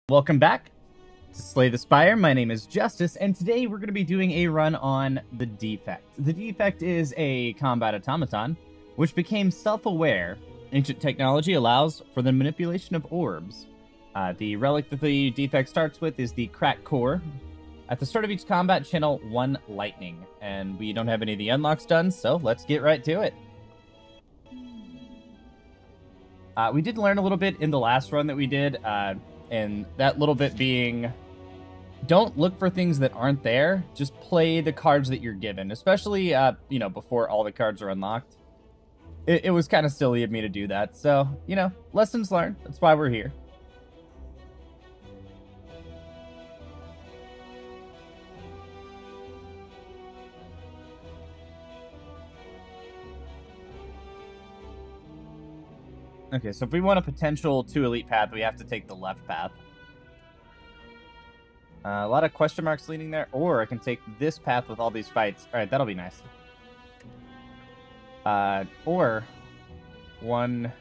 Welcome back to Slay the Spire. My name is Justice, and today we're going to be doing a run on the Defect. The Defect is a combat automaton, which became self-aware. Ancient technology allows for the manipulation of orbs. The relic that the Defect starts with is the Crack Core. At the start of each combat, channel 1 lightning, and we don't have any of the unlocks done, so let's get right to it. We did learn a little bit in the last run that we did, and that little bit being, don't look for things that aren't there. Just play the cards that you're given, especially, before all the cards are unlocked. It was kind of silly of me to do that. So, lessons learned. That's why we're here. Okay, so if we want a potential 2 elite path, we have to take the left path. A lot of question marks leading there, or I can take this path with all these fights. All right, that'll be nice. Or 1,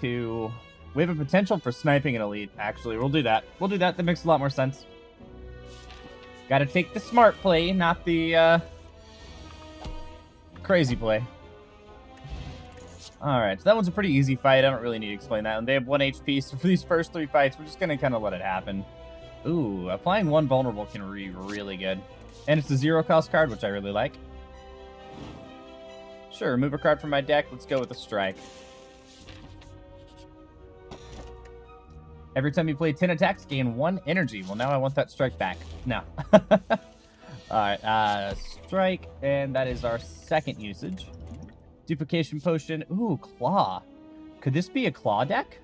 2. We have a potential for sniping an elite, actually. We'll do that. We'll do that. That makes a lot more sense. Gotta take the smart play, not the crazy play. Alright, so that one's a pretty easy fight. I don't really need to explain that. And they have 1 HP, so for these first 3 fights, we're just going to kind of let it happen. Ooh, applying 1 vulnerable can be really good. And it's a 0-cost card, which I really like. Sure, remove a card from my deck. Let's go with a strike. Every time you play 10 attacks, gain 1 energy. Well, now I want that strike back. No. Alright, strike, and that is our second usage. Duplication potion. Ooh, claw. Could this be a claw deck?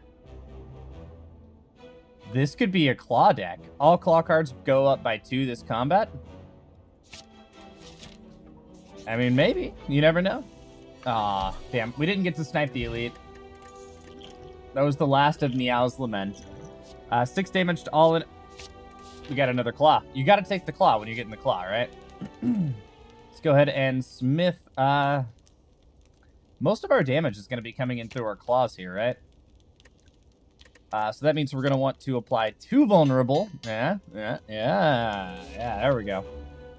This could be a claw deck. All claw cards go up by 2 this combat. I mean, maybe. You never know. Aw, damn. We didn't get to snipe the elite. That was the last of Meow's Lament. 6 damage to all in... We got another claw. You gotta take the claw when you get in the claw, right? Let's go ahead and smith... Most of our damage is going to be coming in through our claws here, right? So that means we're going to want to apply 2 vulnerable. Yeah, there we go.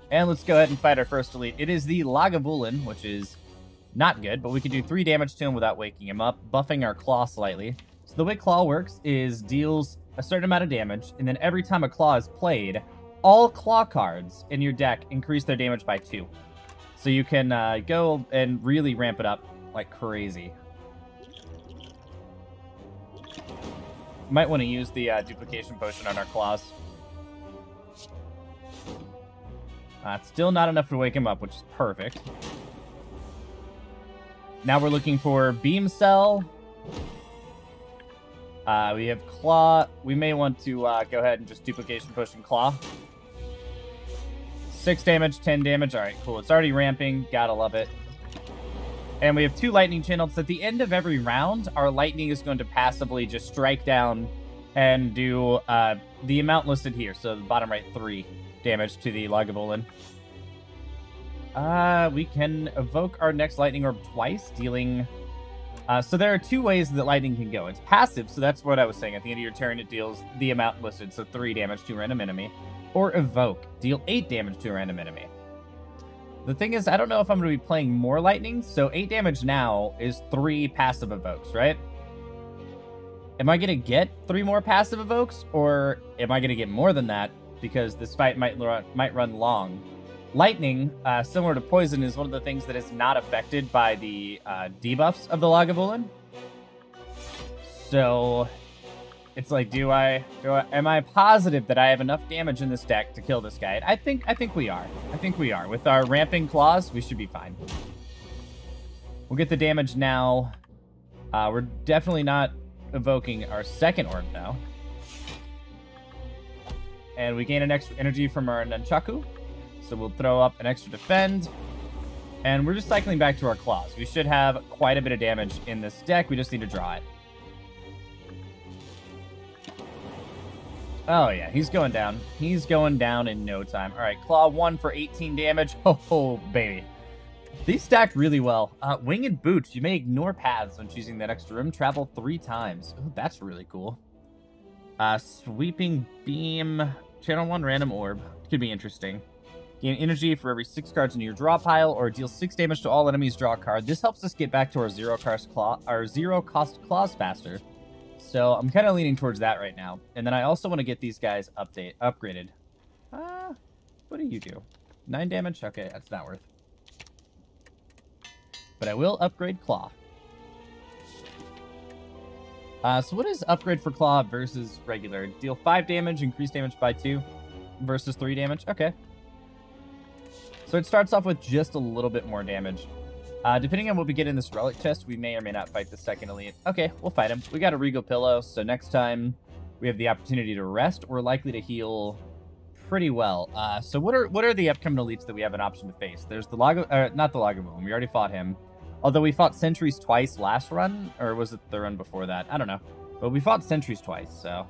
And let's go ahead and fight our first elite. It is the Lagavulin, which is not good, but we can do 3 damage to him without waking him up, buffing our claw slightly. So the way claw works is deals a certain amount of damage, and then every time a claw is played, all claw cards in your deck increase their damage by 2. So you can go and really ramp it up like crazy. Might want to use the duplication potion on our claws. It's still not enough to wake him up, which is perfect. Now we're looking for beam cell. We have claw. We may want to go ahead and just duplication potion claw. 6 damage, 10 damage. All right, cool. It's already ramping. Gotta love it. And we have 2 lightning channels. At the end of every round, our lightning is going to passively just strike down and do the amount listed here. So the bottom right, 3 damage to the Lagavulin. We can evoke our next lightning orb twice, dealing... so there are 2 ways that lightning can go. It's passive, so that's what I was saying. At the end of your turn, it deals the amount listed, so 3 damage to a random enemy. Or evoke, deal 8 damage to a random enemy. The thing is, I don't know if I'm going to be playing more lightning, so 8 damage now is 3 passive evokes, right? Am I going to get 3 more passive evokes, or am I going to get more than that, because this fight might run long? Lightning, similar to poison, is one of the things that is not affected by the debuffs of the Lagavulin. So... it's like, am I positive that I have enough damage in this deck to kill this guy? I think we are. I think we are. With our ramping claws, we should be fine. We'll get the damage now. We're definitely not evoking our second orb now. And we gain an extra energy from our Nunchaku. So we'll throw up an extra defend. And we're just cycling back to our claws. We should have quite a bit of damage in this deck. We just need to draw it. Oh, yeah, he's going down. He's going down in no time. All right, Claw 1 for 18 damage. Oh, baby. These stack really well. Winged Boots. You may ignore paths when choosing that extra room. Travel 3 times. Ooh, that's really cool. Sweeping Beam, channel 1 random orb. Could be interesting. Gain energy for every 6 cards in your draw pile, or deal 6 damage to all enemies draw a card. This helps us get back to our zero cost claws faster. So I'm kind of leaning towards that right now. And then I also want to get these guys upgraded. What do you do? 9 damage? Okay, that's not worth. But I will upgrade Claw. So what is upgrade for Claw versus regular? Deal 5 damage, increase damage by 2 versus 3 damage. Okay. So it starts off with just a little bit more damage. Depending on what we get in this relic chest, we may or may not fight the second elite. Okay, we'll fight him. We got a Regal Pillow, so next time we have the opportunity to rest, we're likely to heal pretty well. So what are the upcoming elites that we have an option to face? There's the not the Lagavulin. We already fought him. Although we fought Sentries twice last run, or was it the run before that? I don't know. But we fought Sentries twice, so...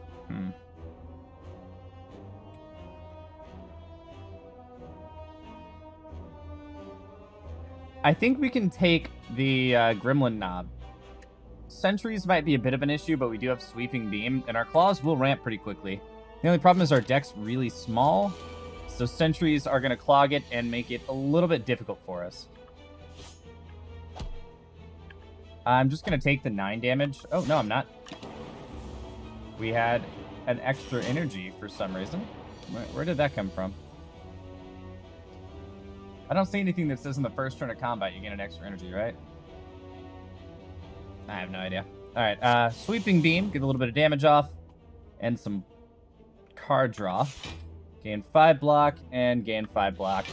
I think we can take the Gremlin Knob. Sentries might be a bit of an issue, but we do have Sweeping Beam, and our claws will ramp pretty quickly. The only problem is our deck's really small, so Sentries are going to clog it and make it a little bit difficult for us. I'm just going to take the 9 damage. Oh, no, I'm not. We had an extra energy for some reason. Where did that come from? I don't see anything that says in the first turn of combat you get an extra energy, right? I have no idea. All right, Sweeping Beam, get a little bit of damage off, and some card draw. Gain 5 block and gain 5 block.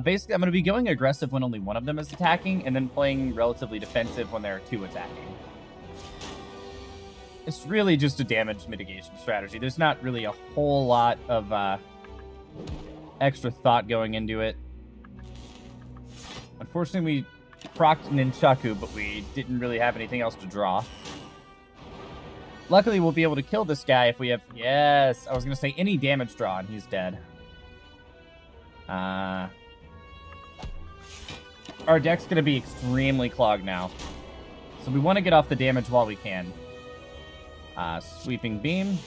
Basically, I'm going to be going aggressive when only one of them is attacking, and then playing relatively defensive when there are 2 attacking. It's really just a damage mitigation strategy. There's not really a whole lot of extra thought going into it. Unfortunately, we procced Nunchaku, but we didn't really have anything else to draw. Luckily, we'll be able to kill this guy if we have... Yes! I was going to say any damage draw, and he's dead. Our deck's going to be extremely clogged now. So we want to get off the damage while we can. Sweeping Beam.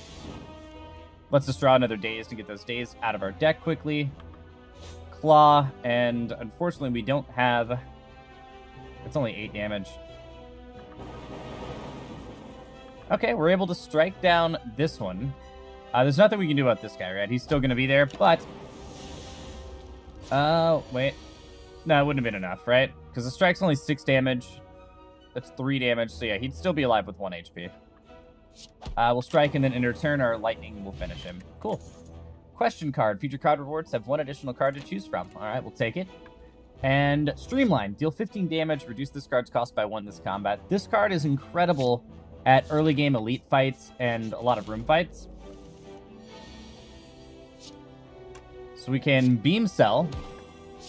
Lets us draw another Daze to get those Daze out of our deck quickly. Claw, and unfortunately we don't have... It's only 8 damage. Okay, we're able to strike down this one. There's nothing we can do about this guy, right? He's still going to be there, but... wait. No, it wouldn't have been enough, right? Because the strike's only 6 damage. That's 3 damage, so yeah, he'd still be alive with 1 HP. We'll strike, and then in return, our lightning will finish him. Cool. Question card. Future card rewards have 1 additional card to choose from. All right, we'll take it. And Streamline. Deal 15 damage. Reduce this card's cost by 1 this combat. This card is incredible at early game elite fights and a lot of room fights. So we can Beam Cell,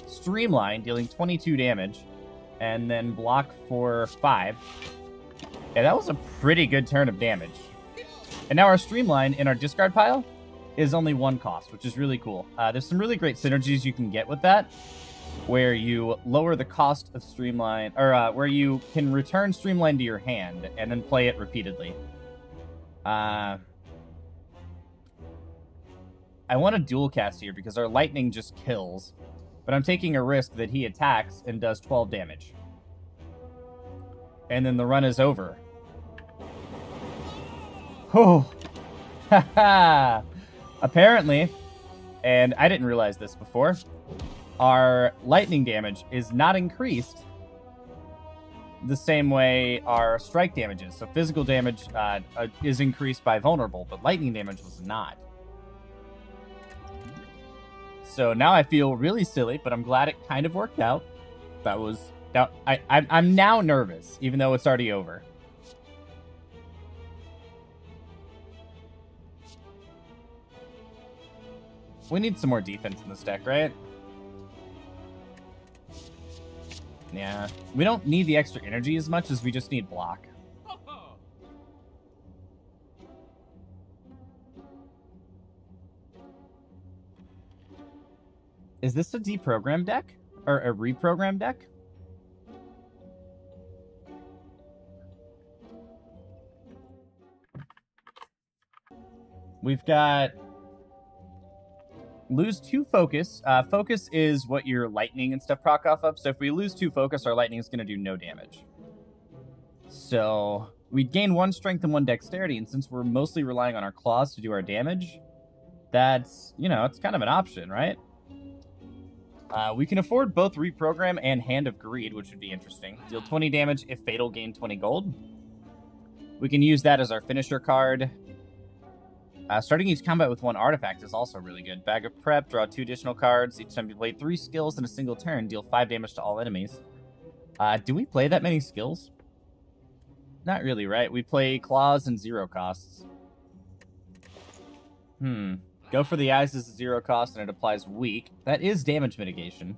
Streamline, dealing 22 damage, and then block for 5. Yeah, that was a pretty good turn of damage. And now our Streamline in our discard pile is only 1 cost, which is really cool. There's some really great synergies you can get with that, where you lower the cost of Streamline, or where you can return Streamline to your hand and then play it repeatedly. I want to dual cast here because our lightning just kills, but I'm taking a risk that he attacks and does 12 damage. And then the run is over. Oh, haha. Apparently, and I didn't realize this before, our lightning damage is not increased the same way our strike damage is. So physical damage is increased by vulnerable, but lightning damage was not. So now I feel really silly, but I'm glad it kind of worked out. That was... Now, I'm now nervous, even though it's already over. We need some more defense in this deck, right? Yeah. We don't need the extra energy as much as we just need block. Is this a deprogrammed deck? Or a reprogrammed deck? We've got lose 2 focus. Focus is what your lightning and stuff proc off of. So if we lose 2 focus, our lightning is going to do no damage. So we'd gain 1 strength and 1 dexterity. And since we're mostly relying on our claws to do our damage, that's, you know, it's kind of an option, right? We can afford both Reprogram and Hand of Greed, which would be interesting. Deal 20 damage if fatal, gain 20 gold. We can use that as our finisher card. Starting each combat with 1 artifact is also really good. Bag of Prep, draw 2 additional cards. Each time you play 3 skills in a single turn, deal 5 damage to all enemies. Do we play that many skills? Not really, right? We play claws and 0 costs. Go for the eyes as a 0 cost and it applies weak. That is damage mitigation.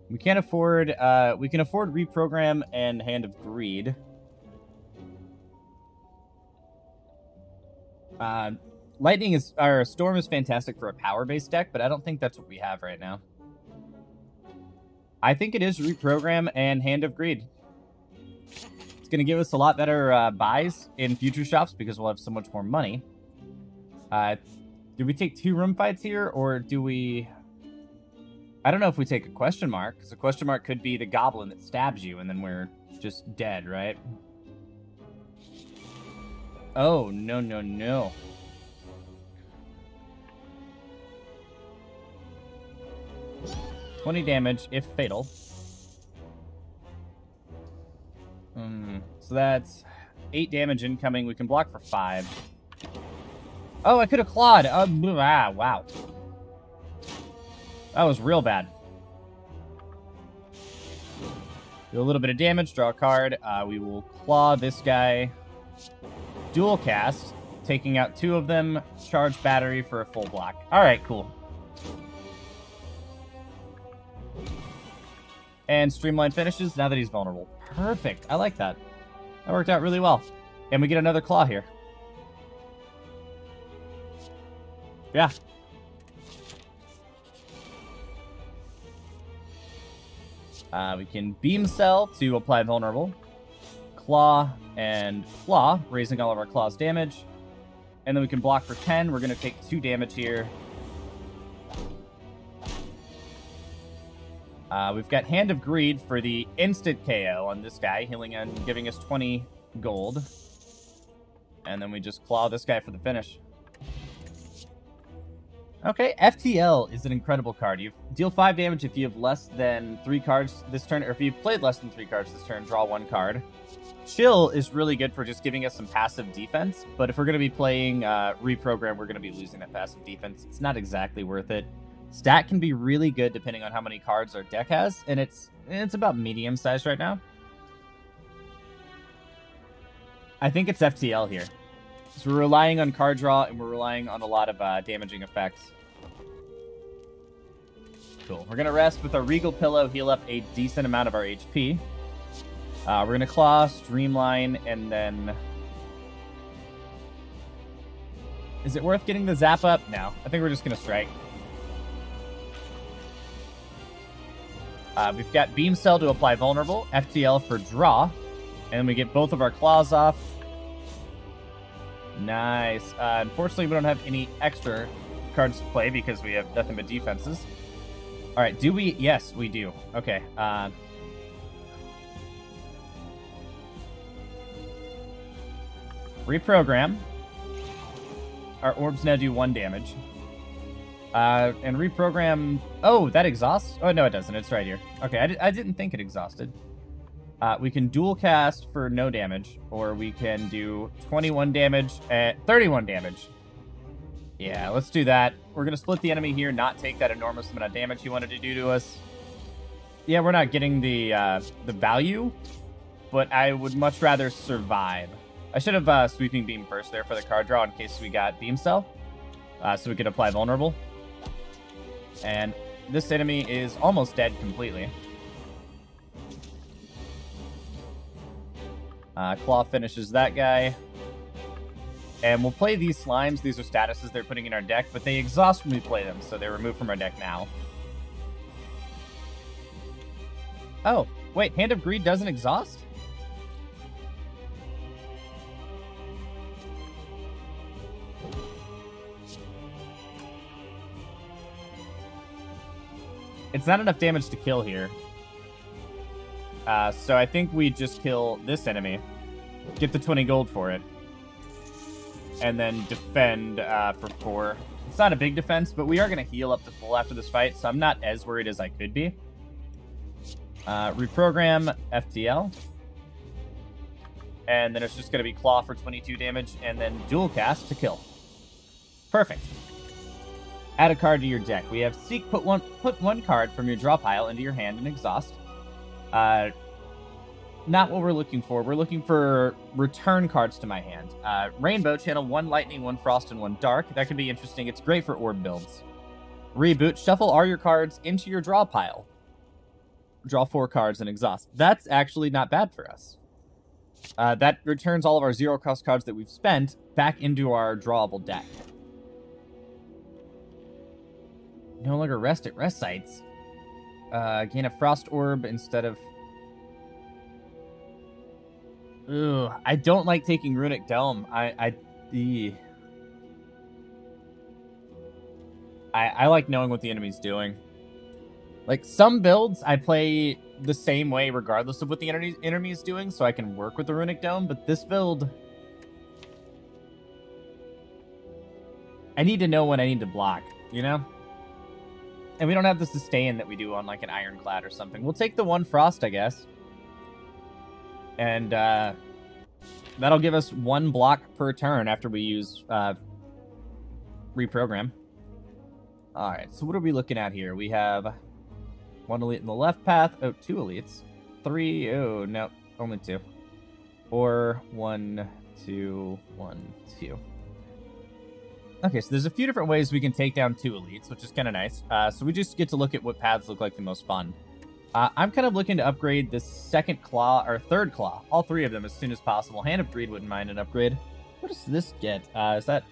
We can't afford, we can afford Reprogram and Hand of Greed. Lightning is, or Storm is fantastic for a power-based deck, but I don't think that's what we have right now. I think it is Reprogram and Hand of Greed. It's going to give us a lot better buys in future shops because we'll have so much more money. Do we take 2 room fights here, or do we... I don't know if we take a question mark, because a question mark could be the goblin that stabs you, and then we're just dead, right? Oh, no, no, no. $20 damage if fatal. So that's 8 damage incoming. We can block for 5. Oh, I could have clawed. Wow. That was real bad. Do a little bit of damage, draw a card. We will claw this guy. Dual cast, taking out 2 of them. Charge battery for a full block. All right, cool. And Streamline finishes now that he's vulnerable. Perfect. I like that. That worked out really well. And we get another claw here. Yeah. We can Beam Cell to apply vulnerable. Claw and Claw, raising all of our Claw's damage. And then we can block for 10. We're going to take 2 damage here. We've got Hand of Greed for the instant KO on this guy, healing and giving us 20 gold. And then we just claw this guy for the finish. Okay, FTL is an incredible card. You deal 5 damage if you have less than 3 cards this turn, or if you've played less than 3 cards this turn, draw 1 card. Chill is really good for just giving us some passive defense, but if we're going to be playing Reprogram, we're going to be losing that passive defense. It's not exactly worth it. Stat can be really good depending on how many cards our deck has, and it's about medium size right now. I think it's FTL here. So we're relying on card draw, and we're relying on a lot of damaging effects. Cool. We're going to rest with our Regal Pillow, heal up a decent amount of our HP. We're going to claw, streamline, and then... Is it worth getting the zap up? No. I think we're just going to strike. We've got Beam Cell to apply vulnerable, FTL for draw, and then we get both of our claws off. Nice. Unfortunately, we don't have any extra cards to play because we have nothing but defenses. All right, do we? Yes, we do. Okay. Reprogram. Our orbs now do 1 damage. And Reprogram... Oh, that exhausts? Oh, no, it doesn't. It's right here. Okay, I didn't think it exhausted. We can dual cast for no damage, or we can do 21 damage at 31 damage. Yeah, let's do that. We're going to split the enemy here, not take that enormous amount of damage he wanted to do to us. Yeah, we're not getting the value, but I would much rather survive. I should have Sweeping Beam first there for the card draw in case we got Beam Cell, so we could apply vulnerable. And this enemy is almost dead completely. Claw finishes that guy. And we'll play these slimes. These are statuses they're putting in our deck, but they exhaust when we play them, so they're removed from our deck now. Oh, wait, Hand of Greed doesn't exhaust? It's not enough damage to kill here. So I think we just kill this enemy. Get the 20 gold for it. And then defend for 4. It's not a big defense, but we are going to heal up to full after this fight, so I'm not as worried as I could be. Reprogram FTL. And then it's just going to be Claw for 22 damage, and then Dual Cast to kill. Perfect. Add a card to your deck. We have Seek, put one card from your draw pile into your hand and exhaust. Not what we're looking for. We're looking for return cards to my hand. Rainbow, channel 1 lightning, 1 frost, and 1 dark. That could be interesting. It's great for orb builds. Reboot, shuffle all your cards into your draw pile. Draw 4 cards and exhaust. That's actually not bad for us. That returns all of our 0-cost cards that we've spent back into our drawable deck. No longer rest at rest sites. Gain a frost orb instead of... Ugh, I don't like taking Runic Dome. I like knowing what the enemy's doing. Like, some builds, I play the same way regardless of what the enemy is doing, so I can work with the Runic Dome, but this build... I need to know when I need to block, you know? And we don't have the sustain that we do on, like, an Ironclad or something. We'll take the 1 frost, I guess. And, that'll give us 1 block per turn after we use, reprogram. Alright, so what are we looking at here? We have 1 elite in the left path. Oh, 2 elites. 3, oh, no, only 2. Or 1, 2, 1, 2. Okay, so there's a few different ways we can take down 2 elites, which is kind of nice. So we just get to look at what paths look like the most fun. I'm kind of looking to upgrade this 2nd claw, or 3rd claw, all 3 of them as soon as possible. Hand of Greed wouldn't mind an upgrade. What does this get? Is that...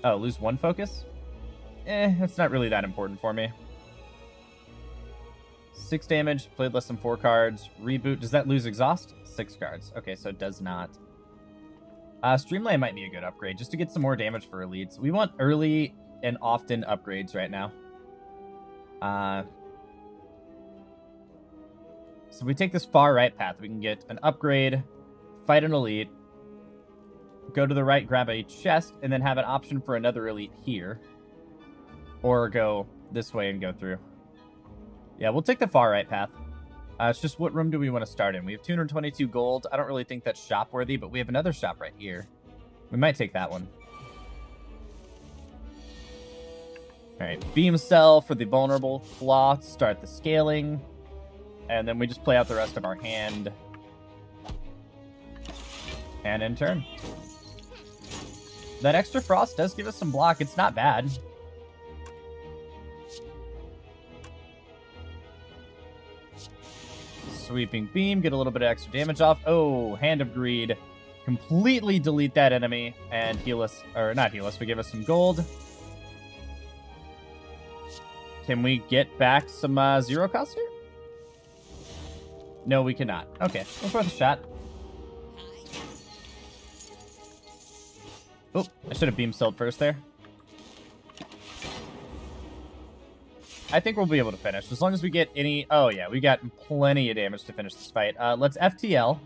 Oh, lose 1 focus? That's not really that important for me. 6 damage, played less than 4 cards. Reboot, does that lose exhaust? 6 cards. Okay, so it does not. Streamline might be a good upgrade, just to get some more damage for elites. We want early and often upgrades right now. So if we take this far right path, we can get an upgrade, fight an elite, go to the right, grab a chest, and then have an option for another elite here. Or go this way and go through. Yeah, we'll take the far right path. It's just, what room do we want to start in? We have 222 gold. I don't really think that's shop worthy, but we have another shop right here. We might take that one. Alright, beam cell for the vulnerable claw to start the scaling. And then we just play out the rest of our hand. And in turn. That extra frost does give us some block. It's not bad. Sweeping beam, get a little bit of extra damage off. Oh, Hand of Greed. Completely delete that enemy and heal us, or not heal us, but give us some gold. Can we get back some 0 cost here? No, we cannot. Okay, it's worth a shot. Oh, I should have beam celled first there. I think we'll be able to finish, as long as we get any... Oh, yeah, we got plenty of damage to finish this fight. Let's FTL.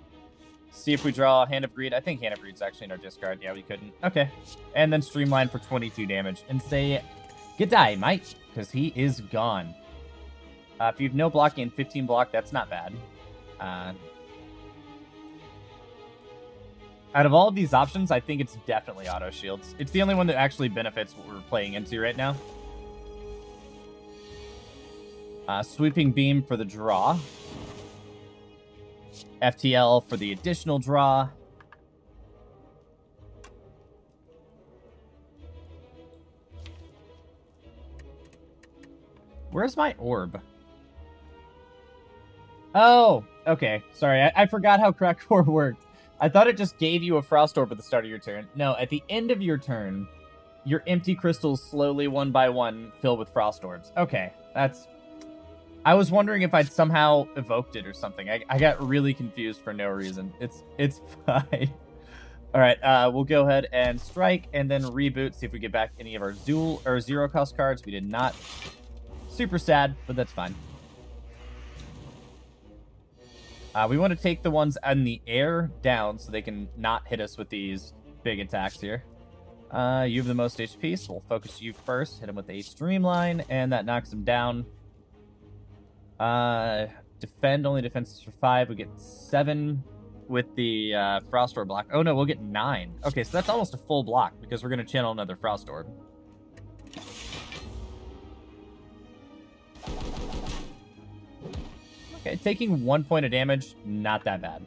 See if we draw Hand of Greed. I think Hand of Greed's actually in our discard. Yeah, we couldn't. Okay. And then Streamline for 22 damage. And say, goodbye, mate, because he is gone. If you have no blocking and 15 block, that's not bad. Out of all of these options, I think it's definitely auto shields. It's the only one that actually benefits what we're playing into right now. Sweeping Beam for the draw. FTL for the additional draw. Where's my orb? Oh, okay. Sorry, I forgot how Crack Core worked. I thought it just gave you a Frost Orb at the start of your turn. No, at the end of your turn, your empty crystals slowly, one by one, fill with Frost Orbs. Okay, that's... I was wondering if I'd somehow evoked it or something. I got really confused for no reason. It's fine. All right, we'll go ahead and strike and then reboot, see if we get back any of our dual or zero cost cards. We did not. Super sad, but that's fine. We want to take the ones in the air down so they can not hit us with these big attacks here. You have the most HP, so we'll focus you first. Hit him with a streamline, and that knocks him down. Defend, only defenses for 5. We get 7 with the Frost Orb block. Oh no, we'll get 9. Okay, so that's almost a full block because we're going to channel another Frost Orb. Okay, taking 1 point of damage, not that bad.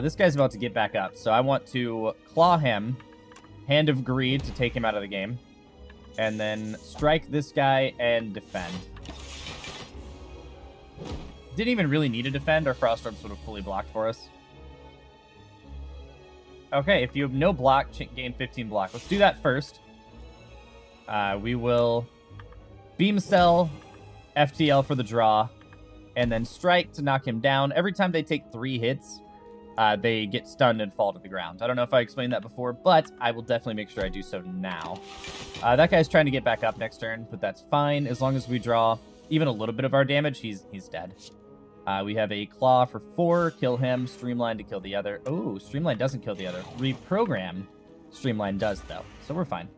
This guy's about to get back up, so I want to claw him, Hand of Greed to take him out of the game, and then strike this guy and defend. Didn't even really need to defend. Our Frost Orbs would have fully blocked for us. Okay, if you have no block, gain 15 block. Let's do that first. We will Beam Cell, FTL for the draw, and then strike to knock him down. Every time they take 3 hits, they get stunned and fall to the ground. I don't know if I explained that before, but I will definitely make sure I do so now. That guy's trying to get back up next turn, but that's fine. As long as we draw even a little bit of our damage, he's dead. We have a Claw for 4, kill him. Streamline to kill the other. Oh, Streamline doesn't kill the other. Reprogram, Streamline does, though. So we're fine.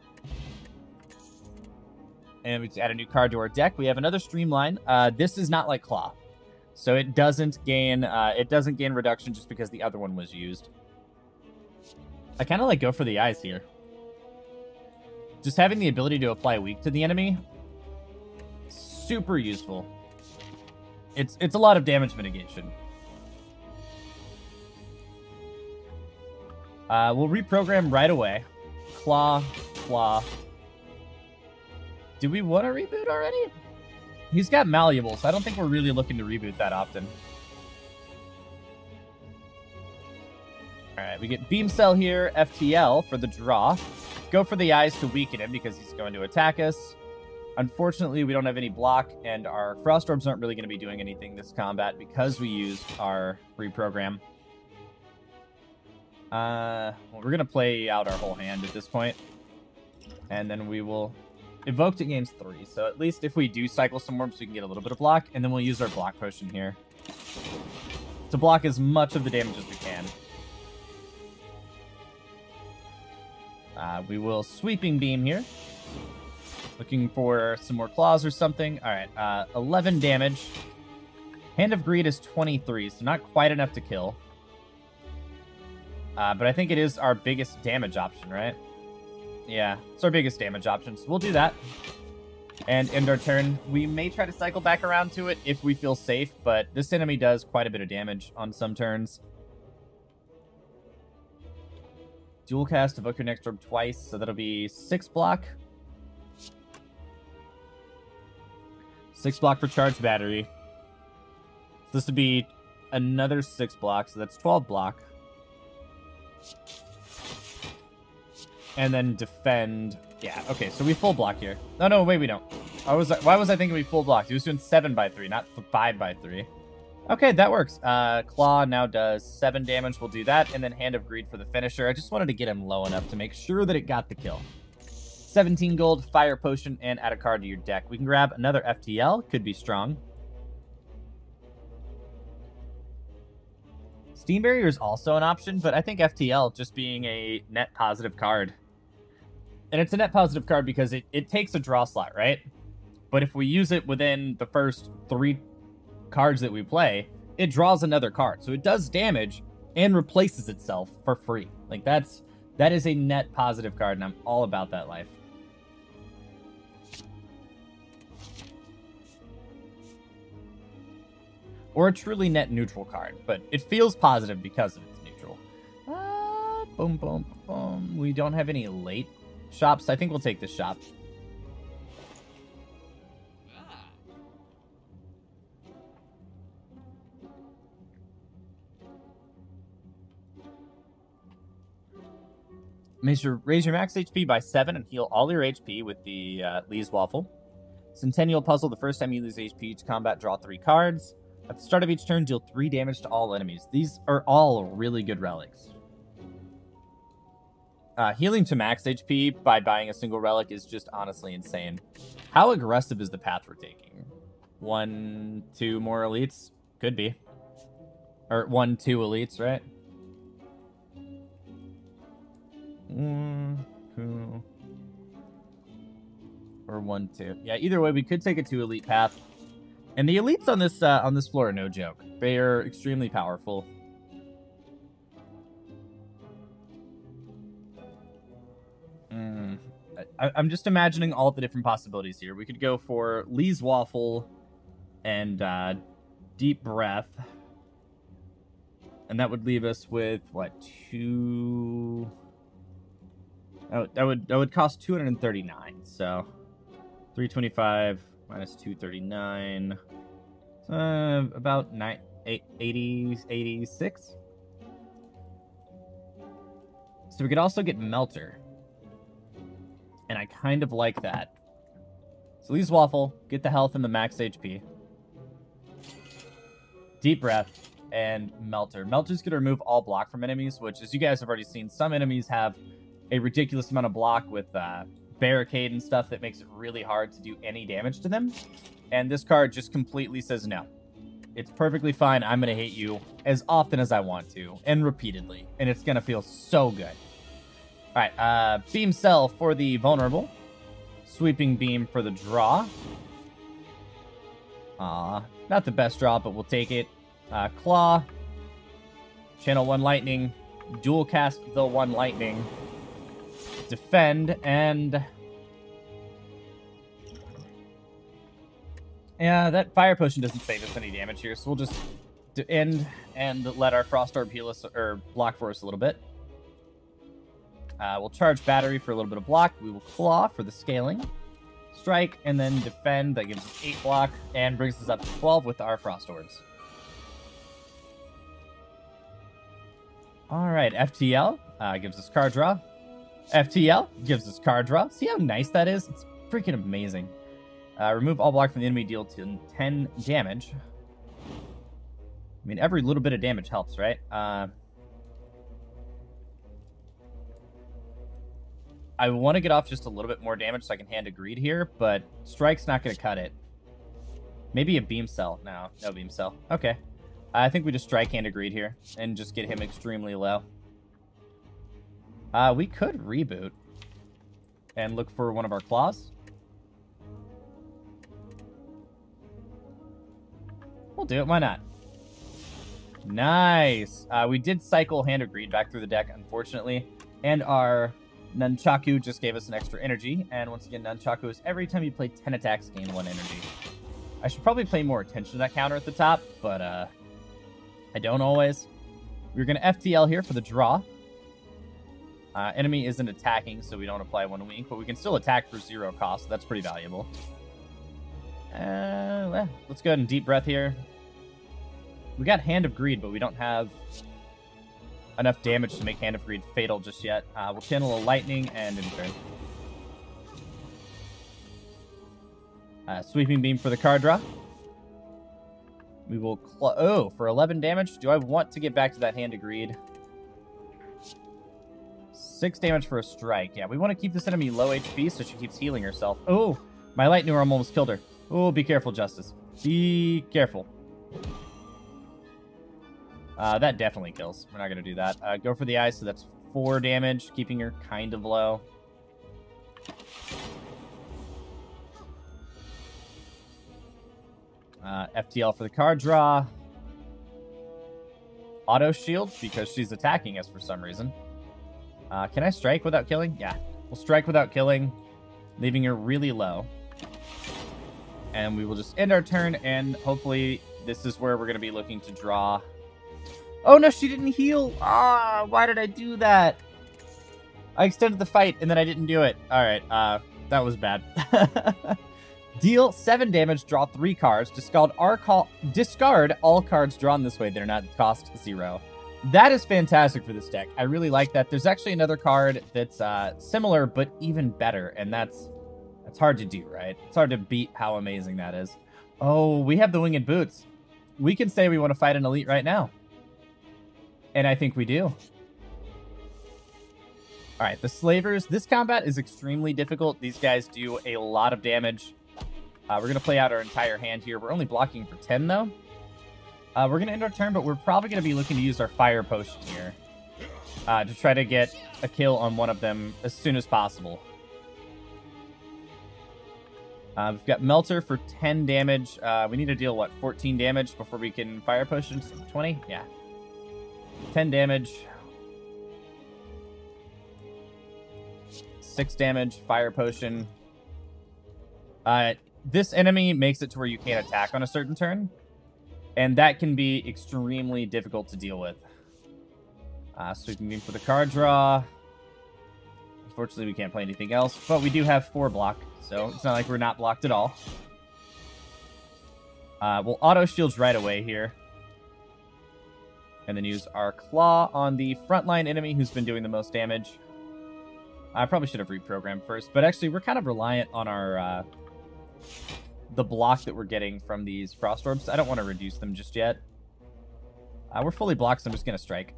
And we add a new card to our deck. We have another Streamline. This is not like Claw. So it doesn't gain reduction just because the other one was used. I kind of like go for the eyes here. Just having the ability to apply weak to the enemy, super useful. It's a lot of damage mitigation. We'll reprogram right away. Claw, Claw. Do we want to reboot already? He's got Malleable, so I don't think we're really looking to reboot that often. Alright, we get Beam Cell here, FTL for the draw. Go for the eyes to weaken him because he's going to attack us. Unfortunately, we don't have any block, and our Frost Orbs aren't really going to be doing anything this combat because we used our reprogram. Well, we're going to play out our whole hand at this point. And then we will... Evoked, it gains 3, so at least if we do cycle some orbs, we can get a little bit of block, and then we'll use our block potion here to block as much of the damage as we can. We will Sweeping Beam here. Looking for some more claws or something. All right, 11 damage. Hand of Greed is 23, so not quite enough to kill. But I think it is our biggest damage option, right? Yeah, it's our biggest damage option, so we'll do that. And end our turn. We may try to cycle back around to it if we feel safe, but this enemy does quite a bit of damage on some turns. Dual cast, evoke your next orb twice, so that'll be 6 block. 6 block for charged battery. So this would be another 6 block, so that's 12 block. And then defend. Yeah, okay, so we full block here. No, wait, we don't. Why was I thinking we full blocked? He was doing 7 by 3, not 5 by 3. Okay, that works. Claw now does 7 damage. We'll do that. And then Hand of Greed for the finisher. I just wanted to get him low enough to make sure that it got the kill. 17 gold, Fire Potion, and add a card to your deck. We can grab another FTL. Could be strong. Steam Barrier is also an option, but I think FTL just being a net positive card. And it's a net positive card because it takes a draw slot, right? But if we use it within the first 3 cards that we play, it draws another card. So it does damage and replaces itself for free. Like that is a net positive card, and I'm all about that life. Or a truly net neutral card, but it feels positive because of its neutral. Boom, boom, boom. We don't have any late shops. I think we'll take this shop. Raise your max HP by 7 and heal all your HP with the Lee's Waffle. Centennial Puzzle. The first time you lose HP each combat, draw 3 cards. At the start of each turn, deal 3 damage to all enemies. These are all really good relics. Healing to max HP by buying a single relic is just honestly insane. How aggressive is the path we're taking? 1, 2 more elites? Could be. Or 1, 2 elites, right? 1, 2. Or 1, 2. Yeah, either way, we could take a 2 elite path. And the elites on this floor are no joke. They are extremely powerful. I'm just imagining all the different possibilities here. We could go for Lee's Waffle and Deep Breath. And that would leave us with, what, 2... Oh, that would cost 239, so... 325 minus 239... about 86? So we could also get Melter. And I kind of like that. So Lee's Waffle, get the health and the max HP. Deep Breath, and Melter. Melter's going to remove all block from enemies, which, as you guys have already seen, some enemies have a ridiculous amount of block with barricade and stuff that makes it really hard to do any damage to them. And this card just completely says no. It's perfectly fine. I'm going to hit you as often as I want to, and repeatedly. And it's going to feel so good. Alright, Beam Cell for the vulnerable. Sweeping Beam for the draw. Not the best draw, but we'll take it. Claw. Channel 1 Lightning. Dual cast the 1 Lightning. Defend, and... Yeah, that Fire Potion doesn't save us any damage here, so we'll just end and let our Frost Orb heal us, or block for us a little bit. We'll charge Battery for a little bit of block. We will Claw for the scaling. Strike, and then Defend. That gives us 8 block, and brings us up to 12 with our Frost Orbs. Alright, FTL gives us card draw. FTL gives us card draw. See how nice that is? It's freaking amazing. Remove all block from the enemy, deal 10 damage. I mean, every little bit of damage helps, right? I want to get off just a little bit more damage so I can hand a greed here, but Strike's not going to cut it. Maybe a Beam Cell. No Beam Cell. Okay. I think we just Strike hand a greed here and just get him extremely low. We could reboot and look for one of our claws. We'll do it. Why not? Nice. We did cycle Hand of Greed back through the deck, unfortunately. And our Nunchaku just gave us an extra energy. And once again, Nunchaku is every time you play 10 attacks, gain 1 energy. I should probably pay more attention to that counter at the top, but I don't always. We're going to FTL here for the draw. Enemy isn't attacking, so we don't apply 1 weak, but we can still attack for 0 cost. So that's pretty valuable. Let's go ahead and Deep Breath here. We got Hand of Greed, but we don't have enough damage to make Hand of Greed fatal just yet. We'll channel a Lightning and Intern. Sweeping Beam for the card draw. We will... for 11 damage. Do I want to get back to that Hand of Greed? 6 damage for a strike. Yeah, we want to keep this enemy low HP so she keeps healing herself. Oh, my Lightning Arm almost killed her. Oh, be careful, Justice. Be careful. That definitely kills. We're not going to do that. Go for the eye, so that's 4 damage, keeping her kind of low. FTL for the card draw. Auto shield, because she's attacking us for some reason. Can I strike without killing? Yeah. We'll strike without killing, leaving her really low. And we will just end our turn, and hopefully this is where we're going to be looking to draw. Oh, no, she didn't heal. Ah, why did I do that? I extended the fight, and then I didn't do it. All right, that was bad. Deal 7 damage, draw 3 cards. Discard all cards drawn this way that are not cost 0. That is fantastic for this deck. I really like that. There's actually another card that's similar, but even better, and that's It's hard to do, right? It's hard to beat how amazing that is. Oh, we have the winged boots. We can say we want to fight an elite right now. And I think we do. All right, the slavers. This combat is extremely difficult. These guys do a lot of damage. We're going to play out our entire hand here. We're only blocking for 10, though. We're going to end our turn, but we're probably going to be looking to use our fire potion here to try to get a kill on one of them as soon as possible. We've got Melter for 10 damage. We need to deal, what, 14 damage before we can fire potion? 20? Yeah. 10 damage. 6 damage, fire potion. This enemy makes it to where you can't attack on a certain turn. And that can be extremely difficult to deal with. So we can go for the card draw. Unfortunately, we can't play anything else. But we do have 4 block. So it's not like we're not blocked at all. We'll auto shields right away here. And then use our claw on the frontline enemy who's been doing the most damage. I probably should have reprogrammed first. But actually, we're kind of reliant on our the block that we're getting from these frost orbs. I don't want to reduce them just yet. We're fully blocked, so I'm just going to strike.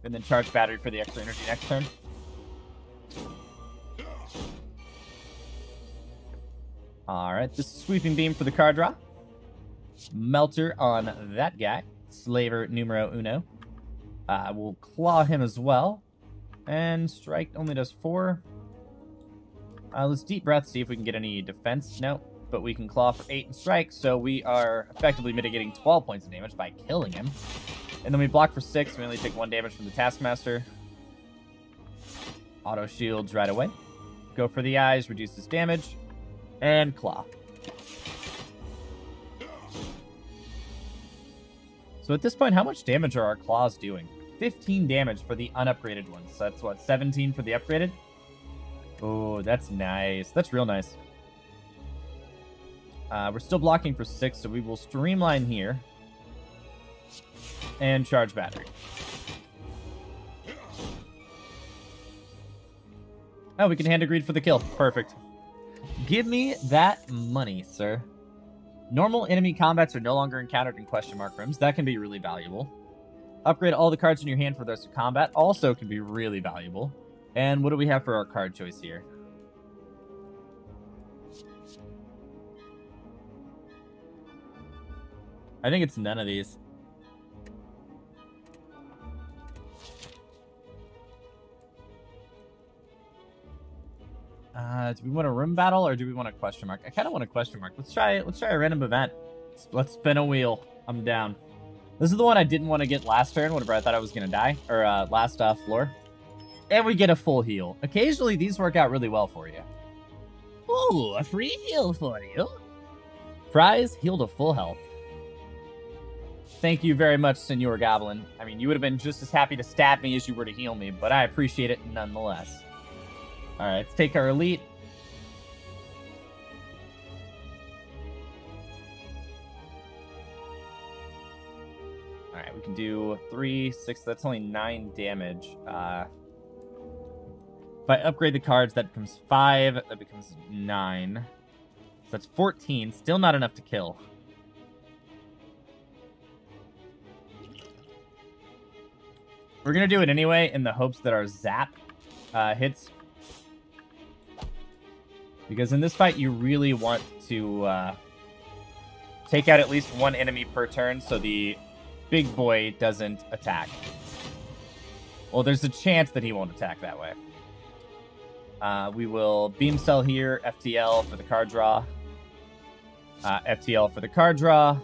And then charge battery for the extra energy next turn. Alright, this is Sweeping Beam for the card draw. Melter on that guy. Slaver numero uno. We'll claw him as well. And strike only does 4. Let's deep breath, see if we can get any defense. No, but we can claw for 8 and strike, so we are effectively mitigating 12 points of damage by killing him. And then we block for 6. We only take 1 damage from the Taskmaster. Auto shields right away. Go for the eyes, reduces damage. And claw. So at this point, how much damage are our claws doing? 15 damage for the unupgraded ones. So that's what, 17 for the upgraded? Oh, that's nice. That's real nice. We're still blocking for 6, so we will streamline here. And charge battery. Oh, we can hand a greed for the kill. Perfect. Give me that money, sir. Normal enemy combats are no longer encountered in question mark rooms. That can be really valuable. Upgrade all the cards in your hand for the rest of combat. Also can be really valuable. And what do we have for our card choice here? I think it's none of these. Do we want a room battle or do we want a question mark? I kind of want a question mark. Let's try a random event. Let's spin a wheel. I'm down. This is the one I didn't want to get last turn whenever I thought I was going to die. Or last floor. And we get a full heal. Occasionally, these work out really well for you. Ooh, a free heal for you. Prize, heal to full health. Thank you very much, Senor Goblin. I mean, you would have been just as happy to stab me as you were to heal me, but I appreciate it nonetheless. Alright, let's take our elite. Alright, we can do 3, 6, that's only 9 damage. If I upgrade the cards, that becomes 5, that becomes 9. So that's 14, still not enough to kill. We're going to do it anyway in the hopes that our zap hits. Because in this fight, you really want to take out at least one enemy per turn so the big boy doesn't attack. Well, there's a chance that he won't attack that way. We will beam cell here, FTL for the card draw. FTL for the card draw.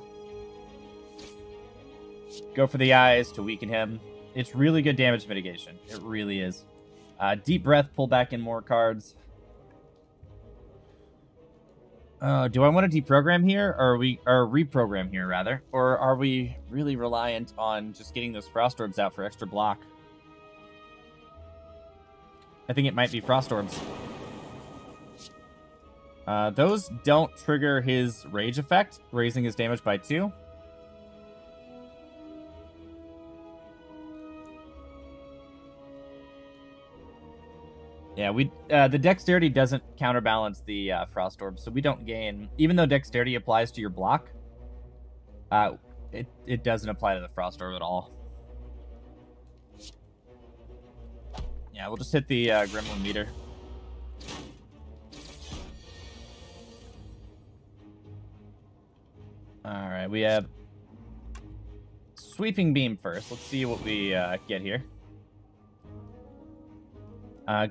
Go for the eyes to weaken him. It's really good damage mitigation. It really is. Deep breath, pull back in more cards. Do I want to deprogram here, or reprogram here, rather? Or are we really reliant on just getting those frost orbs out for extra block? I think it might be frost orbs. Those don't trigger his rage effect, raising his damage by 2. Yeah, the dexterity doesn't counterbalance the frost orb, so we don't gain. Even though dexterity applies to your block, it doesn't apply to the frost orb at all. Yeah, we'll just hit the gremlin meter. All right, we have sweeping beam first. Let's see what we get here.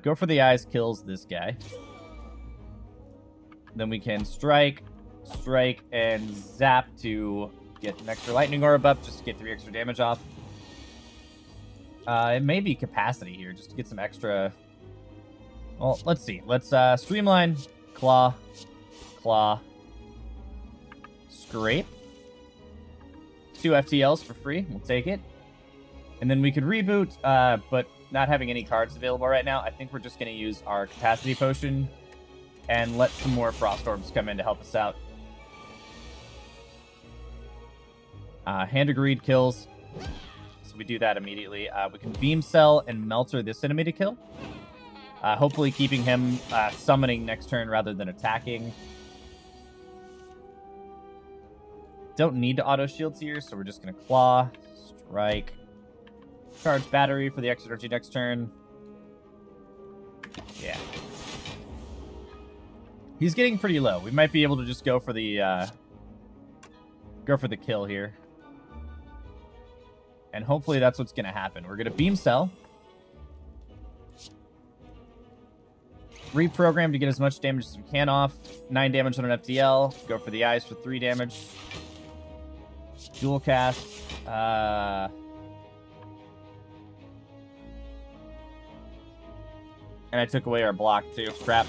Go for the eyes, kills this guy. Then we can strike, and zap to get an extra lightning orb up, just to get 3 extra damage off. It may be capacity here, just to get some extra... Well, let's see. Let's streamline, claw, scrape. 2 FTLs for free. We'll take it. And then we could reboot, but not having any cards available right now, I think we're just going to use our capacity potion and let some more frost orbs come in to help us out. Hand of Greed kills. So we do that immediately. We can beam cell and melter this enemy to kill. Hopefully keeping him summoning next turn rather than attacking. Don't need to auto shields here, so we're just going to claw, strike, charge battery for the extra energy next turn. Yeah. He's getting pretty low. We might be able to just go for the kill here. And hopefully that's what's going to happen. We're going to beam cell. Reprogram to get as much damage as we can off. 9 damage on an FTL. Go for the eyes for 3 damage. Dual cast. And I took away our block too. Crap.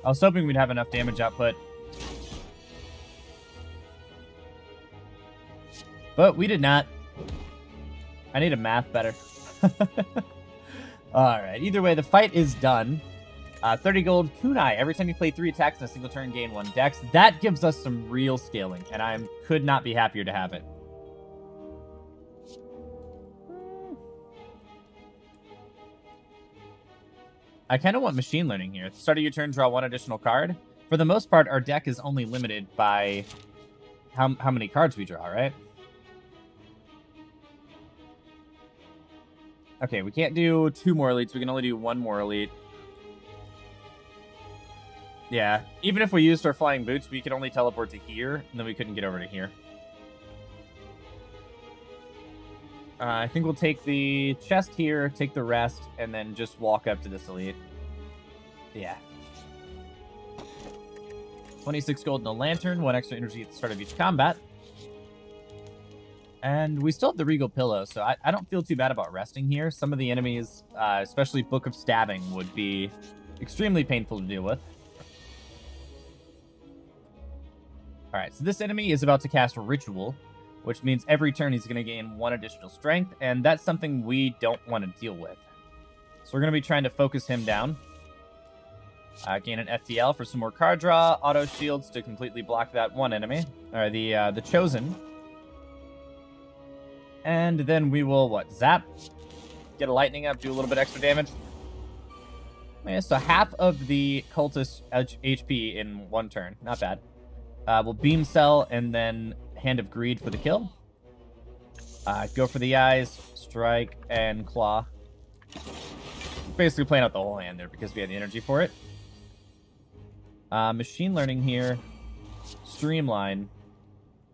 I was hoping we'd have enough damage output. But we did not. I need to math better. Alright, either way, the fight is done. 30 gold, kunai. Every time you play 3 attacks in a single turn, gain 1 dex. That gives us some real scaling, and I could not be happier to have it. I kind of want machine learning here. At the start of your turn, draw 1 additional card. For the most part, our deck is only limited by how many cards we draw, right? Okay, we can't do 2 more elites. We can only do 1 more elite. Yeah, even if we used our flying boots, we could only teleport to here, and then we couldn't get over to here. I think we'll take the chest here, take the rest, and then just walk up to this elite. Yeah. 26 gold and a lantern, 1 extra energy at the start of each combat. And we still have the Regal Pillow, so I don't feel too bad about resting here. Some of the enemies, especially Book of Stabbing, would be extremely painful to deal with. Alright, so this enemy is about to cast Ritual, which means every turn he's going to gain 1 additional strength, and that's something we don't want to deal with. So we're going to be trying to focus him down. Gain an FTL for some more card draw, auto shields to completely block that one enemy, or the Chosen. And then we will, what, zap? Get a lightning up, do a little bit extra damage. Yeah, so half of the cultist HP in 1 turn. Not bad. We'll beam cell and then Hand of Greed for the kill. Go for the eyes, strike, and claw. Basically playing out the whole hand there because we had the energy for it. Machine learning here. Streamline.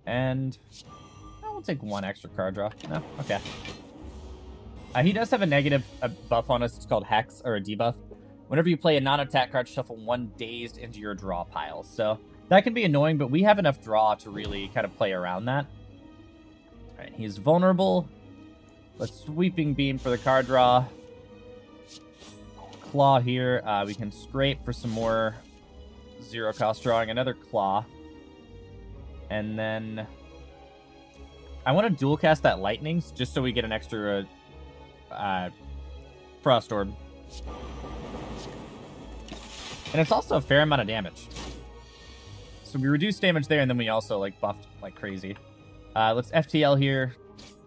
And we'll take 1 extra card draw. No, okay. He does have a negative buff on us. It's called Hex, or a debuff. Whenever you play a non-attack card, shuffle 1 dazed into your draw pile. So that can be annoying, but we have enough draw to really kind of play around that. All right, he's vulnerable. Let's Sweeping Beam for the card draw. Claw here. We can scrape for some more 0-cost drawing. Another claw. And then I want to dual cast that lightnings just so we get an extra frost orb. And it's also a fair amount of damage. So we reduce damage there, and then we also like buffed like crazy. Let's FTL here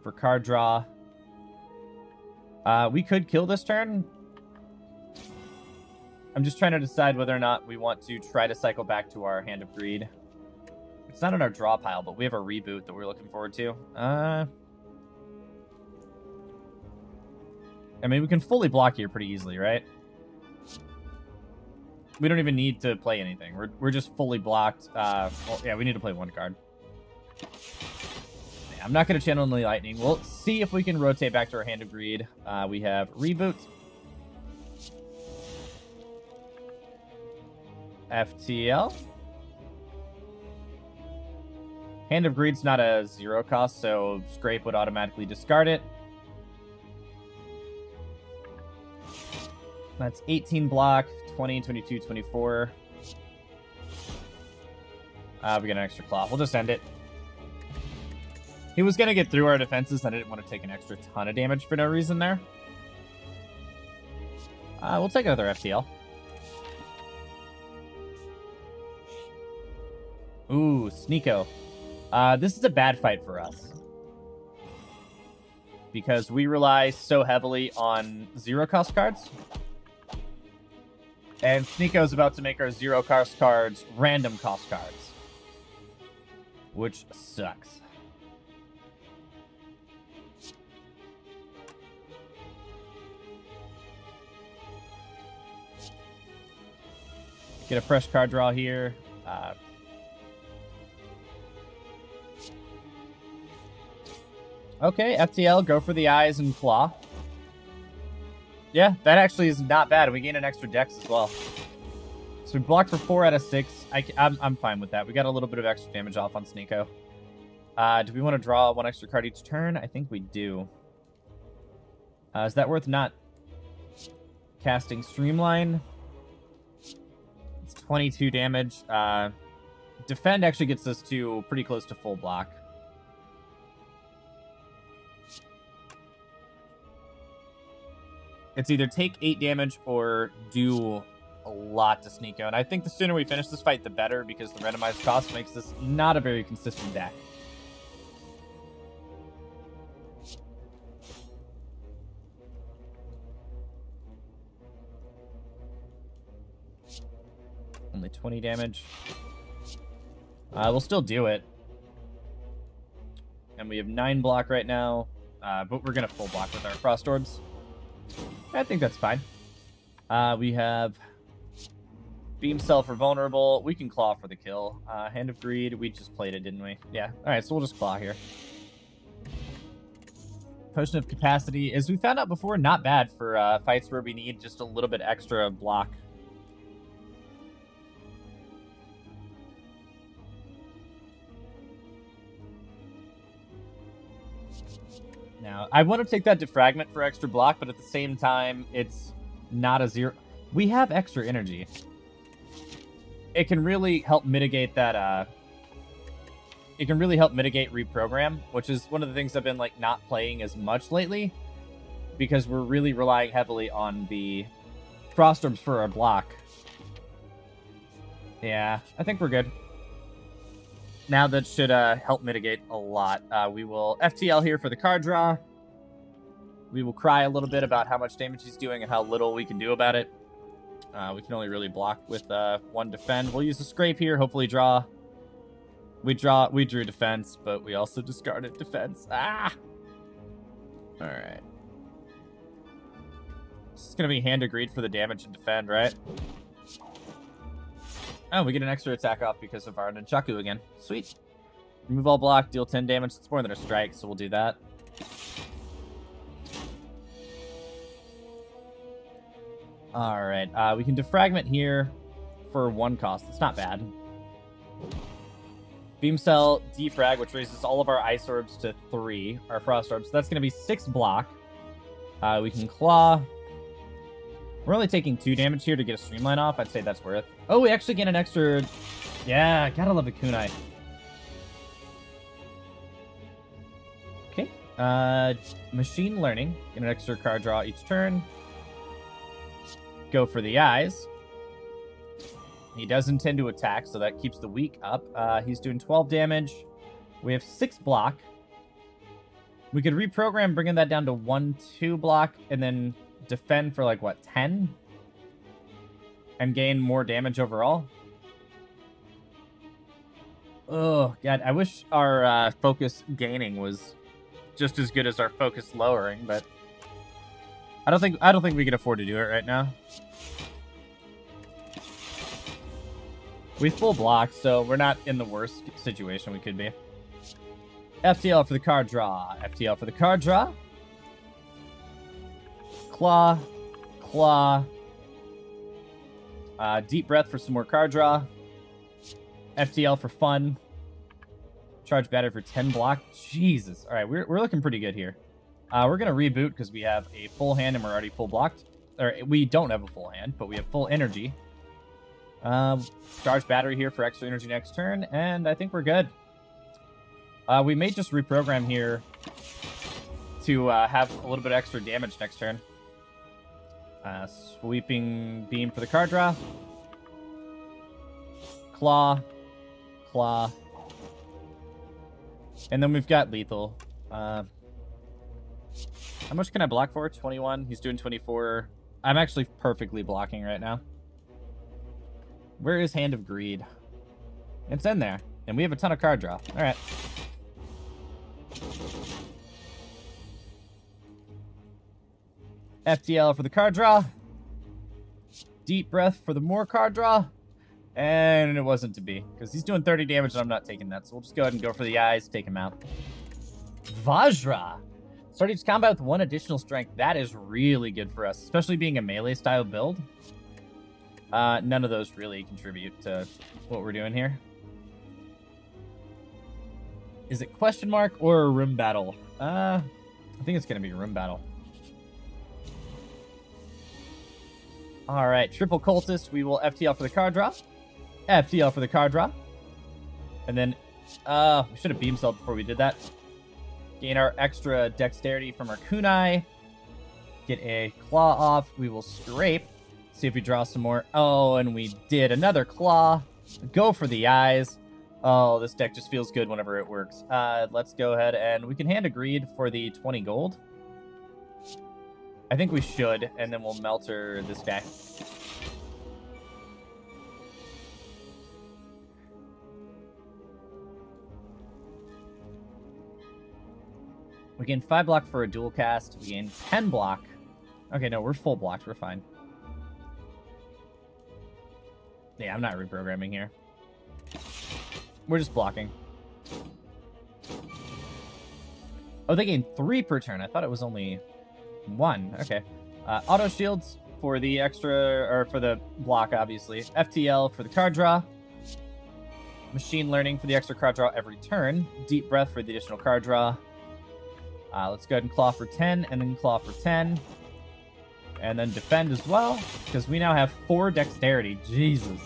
for card draw. We could kill this turn. I'm just trying to decide whether or not we want to try to cycle back to our Hand of Greed. It's not in our draw pile, but we have a reboot that we're looking forward to. I mean, we can fully block here pretty easily, right? We don't even need to play anything. We're just fully blocked. Well, yeah, we need to play one card. Yeah, I'm not going to channel in the lightning. We'll see if we can rotate back to our Hand of Greed. We have reboot. FTL. Hand of Greed's not a 0 cost, so Scrape would automatically discard it. That's 18 block, 20, 22, 24. We get an extra claw. We'll just end it. He was going to get through our defenses. I didn't want to take an extra ton of damage for no reason there. We'll take another FTL. Ooh, Sneeko. This is a bad fight for us. Because we rely so heavily on 0 cost cards. And Sneeko's about to make our 0 cost cards random cost cards. Which sucks. Get a fresh card draw here. Okay, FTL, go for the eyes and claw. Yeah, that actually is not bad. We gain an extra dex as well. So we block for 4 out of 6. I'm fine with that. We got a little bit of extra damage off on Sneeko. Do we want to draw 1 extra card each turn? I think we do. Is that worth not casting Streamline? It's 22 damage. Defend actually gets us to pretty close to full block. It's either take 8 damage or do a lot to Sneeko. And I think the sooner we finish this fight, the better, because the randomized cost makes this not a very consistent deck. Only 20 damage. We'll still do it. And we have 9 block right now, but we're going to full block with our Frost Orbs. I think that's fine. We have Beam Cell for vulnerable. We can claw for the kill. Hand of Greed, we just played it, didn't we? Yeah. Alright, so we'll just claw here. Potion of Capacity, as we found out before, not bad for fights where we need just a little bit extra block. Now, I want to take that Defragment for extra block, but at the same time, it's not a 0. We have extra energy. It can really help mitigate that, it can really help mitigate reprogram, which is one of the things I've been, like, not playing as much lately, because we're really relying heavily on the Frost Orbs for our block. Yeah, I think we're good. Now that should help mitigate a lot. We will FTL here for the card draw. We will cry a little bit about how much damage he's doing and how little we can do about it. We can only really block with 1 defend. We'll use the Scrape here, hopefully draw. We drew defense, but we also discarded defense. Ah! Alright. This is going to be Hand of Greed for the damage and defend, right? Oh, we get an extra attack off because of our Nunchaku again. Sweet. Remove all block, deal 10 damage. It's more than a strike, so we'll do that. Alright, we can Defragment here for 1 cost. It's not bad. Beam Cell, Defrag, which raises all of our Ice Orbs to 3, our Frost Orbs. So that's going to be 6 block. We can Claw. We're only taking 2 damage here to get a Streamline off. I'd say that's worth. Oh, we actually get an extra... Yeah, gotta love the Kunai. Okay. Machine Learning. Get an extra card draw each turn. Go for the eyes. He does intend to attack, so that keeps the weak up. He's doing 12 damage. We have 6 block. We could reprogram, bringing that down to 1, 2 block, and then defend for, like, what, 10? and gain more damage overall. Oh, God. I wish our focus gaining was just as good as our focus lowering, but I don't think we can afford to do it right now. We full block, so we're not in the worst situation we could be. FTL for the card draw. FTL for the card draw. Claw. Claw. Deep breath for some more card draw. FTL for fun. Charge battery for 10 block. Jesus. All right, we're looking pretty good here. We're going to reboot because we have a full hand and we're already full blocked. Or we don't have a full hand, but we have full energy. Charge battery here for extra energy next turn, and I think we're good. We may just reprogram here to have a little bit extra damage next turn. Sweeping beam for the card draw. Claw. Claw. And then we've got lethal. How much can I block for? 21. He's doing 24. I'm actually perfectly blocking right now. Where is Hand of Greed? It's in there. And we have a ton of card draw. All right. FTL for the card draw. Deep breath for the more card draw. And it wasn't to be, because he's doing 30 damage and I'm not taking that. So we'll just go ahead and go for the eyes, take him out. Vajra. Start each combat with 1 additional strength. That is really good for us, especially being a melee style build. None of those really contribute to what we're doing here. Is it question mark or a room battle? I think it's going to be a room battle. All right, triple cultist. We will FTL for the card draw. FTL for the card draw. And then, we should have beam celled before we did that. Gain our extra dexterity from our kunai. Get a claw off. We will scrape. See if we draw some more. Oh, and we did another claw. Go for the eyes. Oh, this deck just feels good whenever it works. Let's go ahead and we can hand a greed for the 20 gold. I think we should, and then we'll melter this guy. We gain 5 block for a dual cast. We gain 10 block. Okay, no, we're full blocked. We're fine. Yeah, I'm not reprogramming here. We're just blocking. Oh, they gain 3 per turn. I thought it was only 1. Okay. Auto shields for the extra, or for the block, obviously. FTL for the card draw. Machine learning for the extra card draw every turn. Deep breath for the additional card draw. Let's go ahead and claw for 10, and then claw for 10. And then defend as well, because we now have 4 dexterity. Jesus.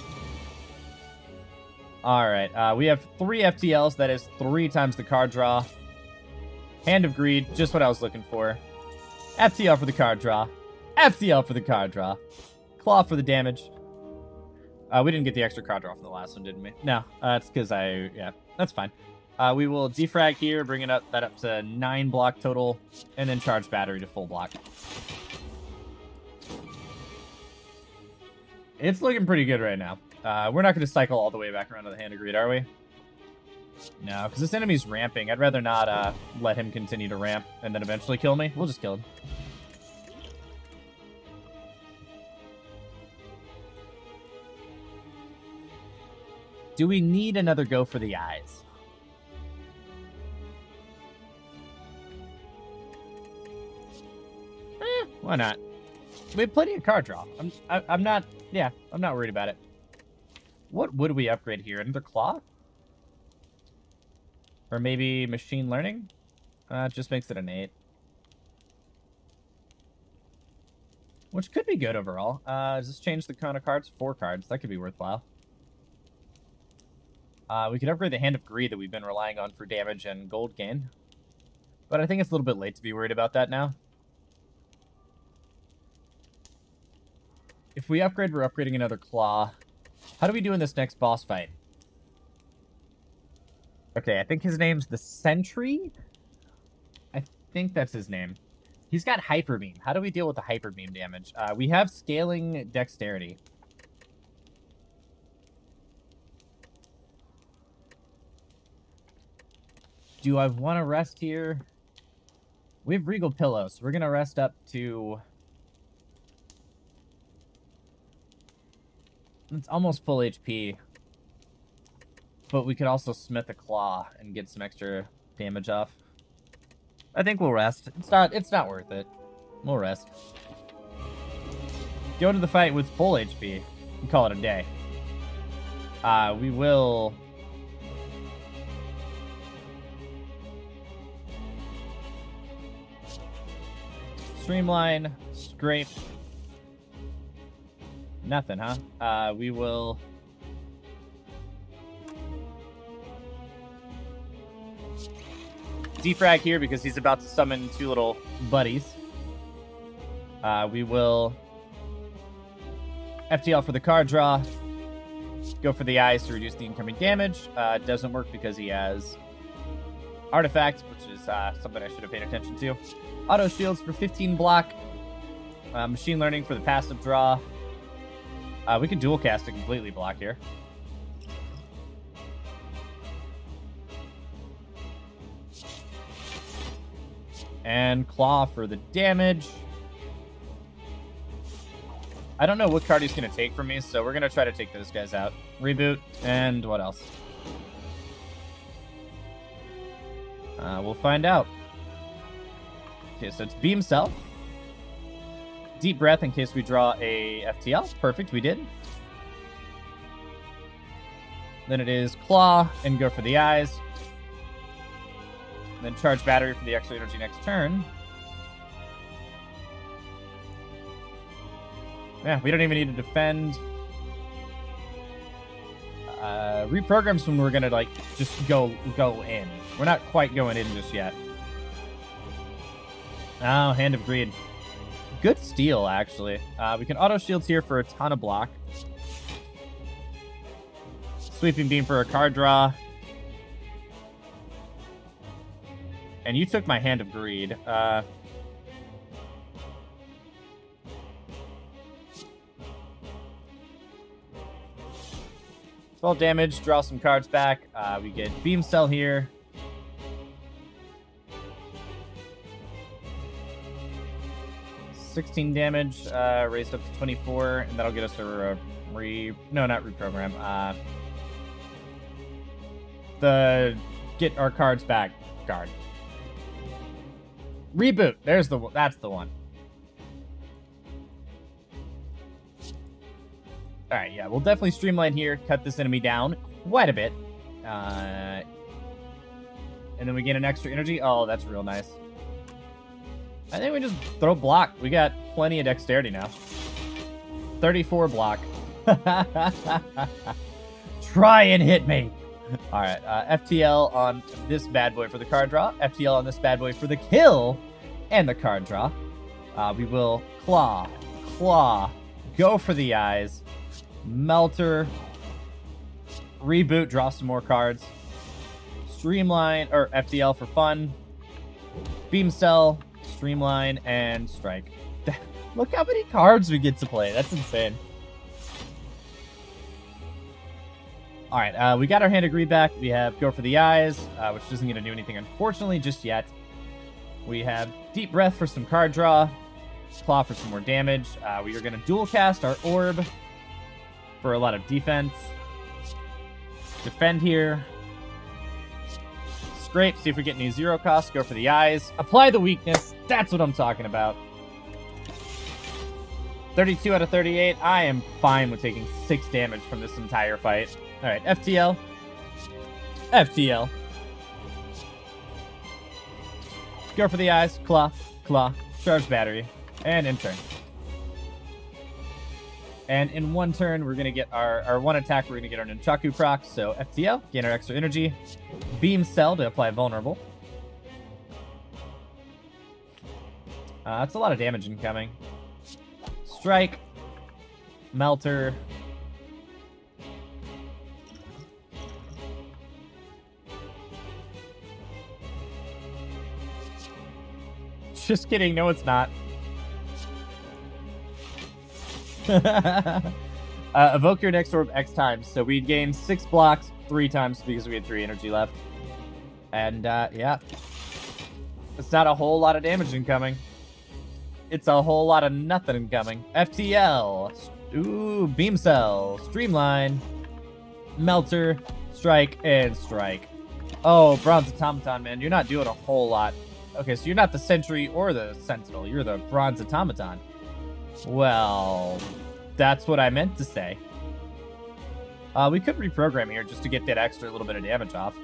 All right, we have 3 FTLs. That is 3 times the card draw. Hand of Greed, just what I was looking for. FTL for the card draw. FTL for the card draw. Claw for the damage. We didn't get the extra card draw from the last one, didn't we? No, it's because yeah, that's fine. We will defrag here, bring that up to 9 block total, and then charge battery to full block. It's looking pretty good right now. We're not going to cycle all the way back around to the Hand of Greed, are we? No, because this enemy's ramping. I'd rather not let him continue to ramp and then eventually kill me. We'll just kill him. Do we need another go for the eyes? Why not? We have plenty of card draw. I'm not worried about it. What would we upgrade here? Another claw? Or maybe machine learning? It just makes it an 8. Which could be good overall. Does this change the count of cards? 4 cards. That could be worthwhile. We could upgrade the Hand of Greed that we've been relying on for damage and gold gain. But I think it's a little bit late to be worried about that now. If we upgrade, we're upgrading another claw. How do we do in this next boss fight? Okay, I think his name's the Sentry. I think that's his name. He's got Hyper Beam. How do we deal with the Hyper Beam damage? We have scaling dexterity. Do I want to rest here? We have Regal Pillows. We're going to rest up to... It's almost full HP. But we could also smith a claw and get some extra damage off. I think we'll rest. It's not worth it. We'll rest. Go to the fight with full HP and call it a day. We will... Streamline, scrape. Nothing, huh? We will... defrag here because he's about to summon two little buddies. We will FTL for the card draw. Go for the eyes to reduce the incoming damage. Doesn't work because he has Artifact, which is something I should have paid attention to. Auto shields for 15 block. Machine learning for the passive draw. We can dual cast to completely block here. And claw for the damage. I don't know what card he's going to take from me, so we're going to try to take those guys out. Reboot, and what else? We'll find out. Okay, so it's Beam Cell. Deep Breath in case we draw a FTL. Perfect, we did. Then it is Claw, and go for the eyes. Then charge battery for the extra energy next turn. Yeah, we don't even need to defend. Reprograms when we're gonna like just go in. We're not quite going in just yet. Oh, Hand of Greed. Good steal, actually. We can auto shields here for a ton of block. Sweeping Beam for a card draw. And you took my Hand of Greed. 12 damage, draw some cards back. We get Beam Cell here. $16 damage, raised up to 24, and that'll get us to not reprogram. The get our cards back card. Reboot. That's the one. All right, yeah, we'll definitely streamline here, cut this enemy down quite a bit. And then we get an extra energy. Oh, that's real nice. I think we just throw block. We got plenty of dexterity now. 34 block. Try and hit me. All right, FTL on this bad boy for the card draw. FTL on this bad boy for the kill and the card draw. We will claw, go for the eyes, melter, reboot, draw some more cards, streamline, or FTL for fun, beam cell, streamline, and strike. Look how many cards we get to play. That's insane. All right, we got our Hand of Greed back. We have Go for the Eyes, which isn't going to do anything, unfortunately, just yet. We have Deep Breath for some card draw. Claw for some more damage. We are going to dual cast our Orb for a lot of defense. Defend here. Scrape, see if we get any zero cost. Go for the Eyes. Apply the weakness. That's what I'm talking about. 32 out of 38. I am fine with taking 6 damage from this entire fight. All right, FTL. FTL. Go for the eyes. Claw. Charge battery. And in turn. And in one turn, we're going to get our one attack. We're going to get our Nunchaku proc. So FTL, gain our extra energy. Beam Cell to apply vulnerable. That's a lot of damage incoming. Strike. Melter. Just kidding. No, it's not. Evoke your next orb X times. So we'd gain 6 blocks 3 times because we had 3 energy left. And, yeah. It's not a whole lot of damage incoming. It's a whole lot of nothing incoming. FTL. Ooh, Beam Cell. Streamline. Melter. Strike. And Strike. Oh, Bronze Automaton, man. You're not doing a whole lot. Okay, so you're not the Sentry or the Sentinel. You're the Bronze Automaton. Well, that's what I meant to say. We could reprogram here just to get that extra little bit of damage off.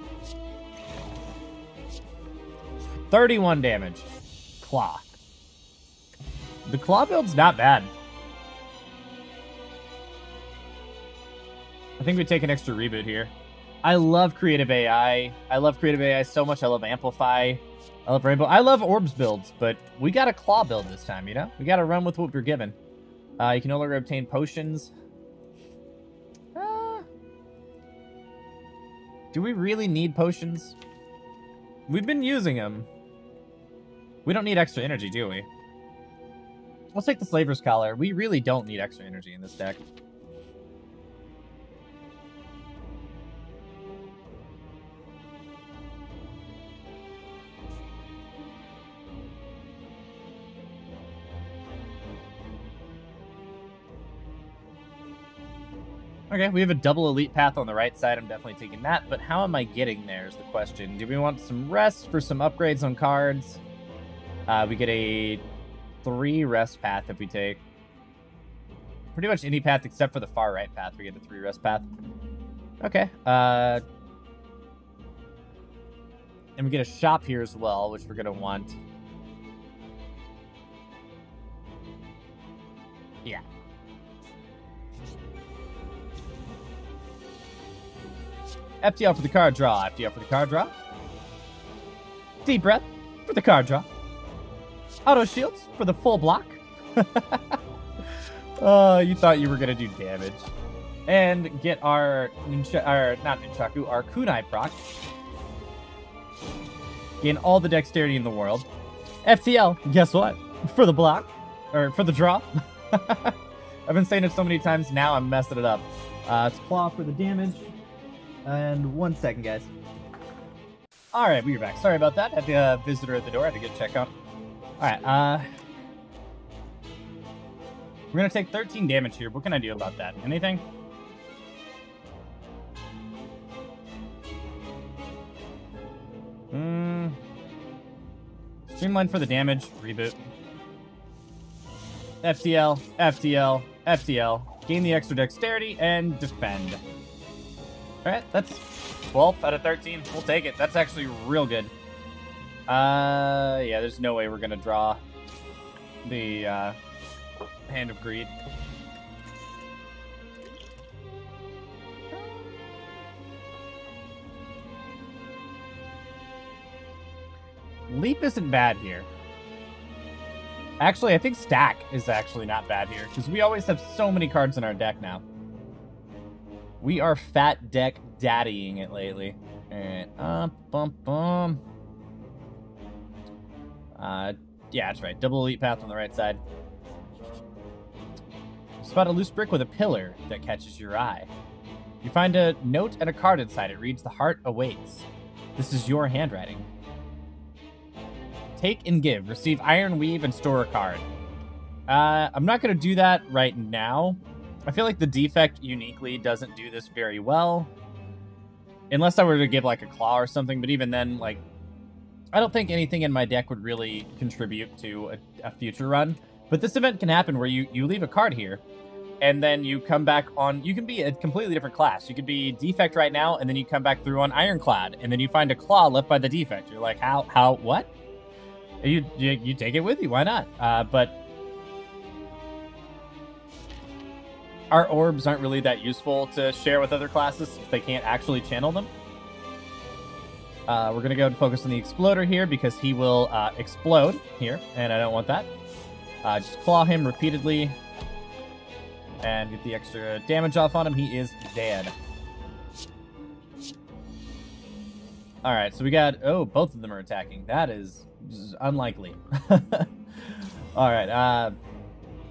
31 damage. Claw. The Claw build's not bad. I think we take an extra reboot here. I love Creative AI. I love Creative AI so much. I love Amplify. I love Rainbow. I love Orbs builds, but we got a Claw build this time, you know? We got to run with what we're given. You can no longer obtain potions. Do we really need potions? We've been using them. We don't need extra energy, do we? Let's take the Slaver's Collar. We really don't need extra energy in this deck. Okay, we have a double elite path on the right side. I'm definitely taking that, but how am I getting there is the question. Do we want some rest for some upgrades on cards? We get a 3 rest path if we take. Pretty much any path except for the far right path, we get a 3 rest path. Okay. And we get a shop here as well, which we're going to want. Yeah. FTL for the card draw. FTL for the card draw. Deep breath for the card draw. Auto shields for the full block. Oh, you thought you were going to do damage. And get our not Nunchaku, our Kunai proc. Gain all the dexterity in the world. FTL, guess what? For the block. Or for the draw. I've been saying it so many times, now I'm messing it up. It's Claw for the damage. And 1 second, guys. Alright, we're back. Sorry about that. Had a visitor at the door. Had to get a check out. Alright, we're gonna take 13 damage here. What can I do about that? Anything? Streamline for the damage. Reboot. FTL, FTL, FTL. Gain the extra dexterity and defend. Alright, that's 12 out of 13. We'll take it. That's actually real good. Yeah, there's no way we're gonna draw the Hand of Greed. Leap isn't bad here. Actually, I think Stack is actually not bad here, because we always have so many cards in our deck now. We are fat deck daddying it lately. Alright, yeah, that's right. Double elite path on the right side. Spot a loose brick with a pillar that catches your eye. You find a note and a card inside. It reads, "The heart awaits." This is your handwriting. Take and give. Receive Iron Weave and store a card. I'm not going to do that right now. I feel like the Defect uniquely doesn't do this very well. Unless I were to give like a Claw or something, but even then, like, I don't think anything in my deck would really contribute to a future run. But this event can happen where you leave a card here, and then you come back on... You can be a completely different class. You could be Defect right now, and then you come back through on Ironclad, and then you find a Claw left by the Defect. You're like, what? You take it with you, why not? But our orbs aren't really that useful to share with other classes if they can't actually channel them. We're going to go and focus on the Exploder here because he will explode here, and I don't want that. Just claw him repeatedly and get the extra damage off on him. He is dead. Alright, so we got... Oh, both of them are attacking. That is unlikely. Alright,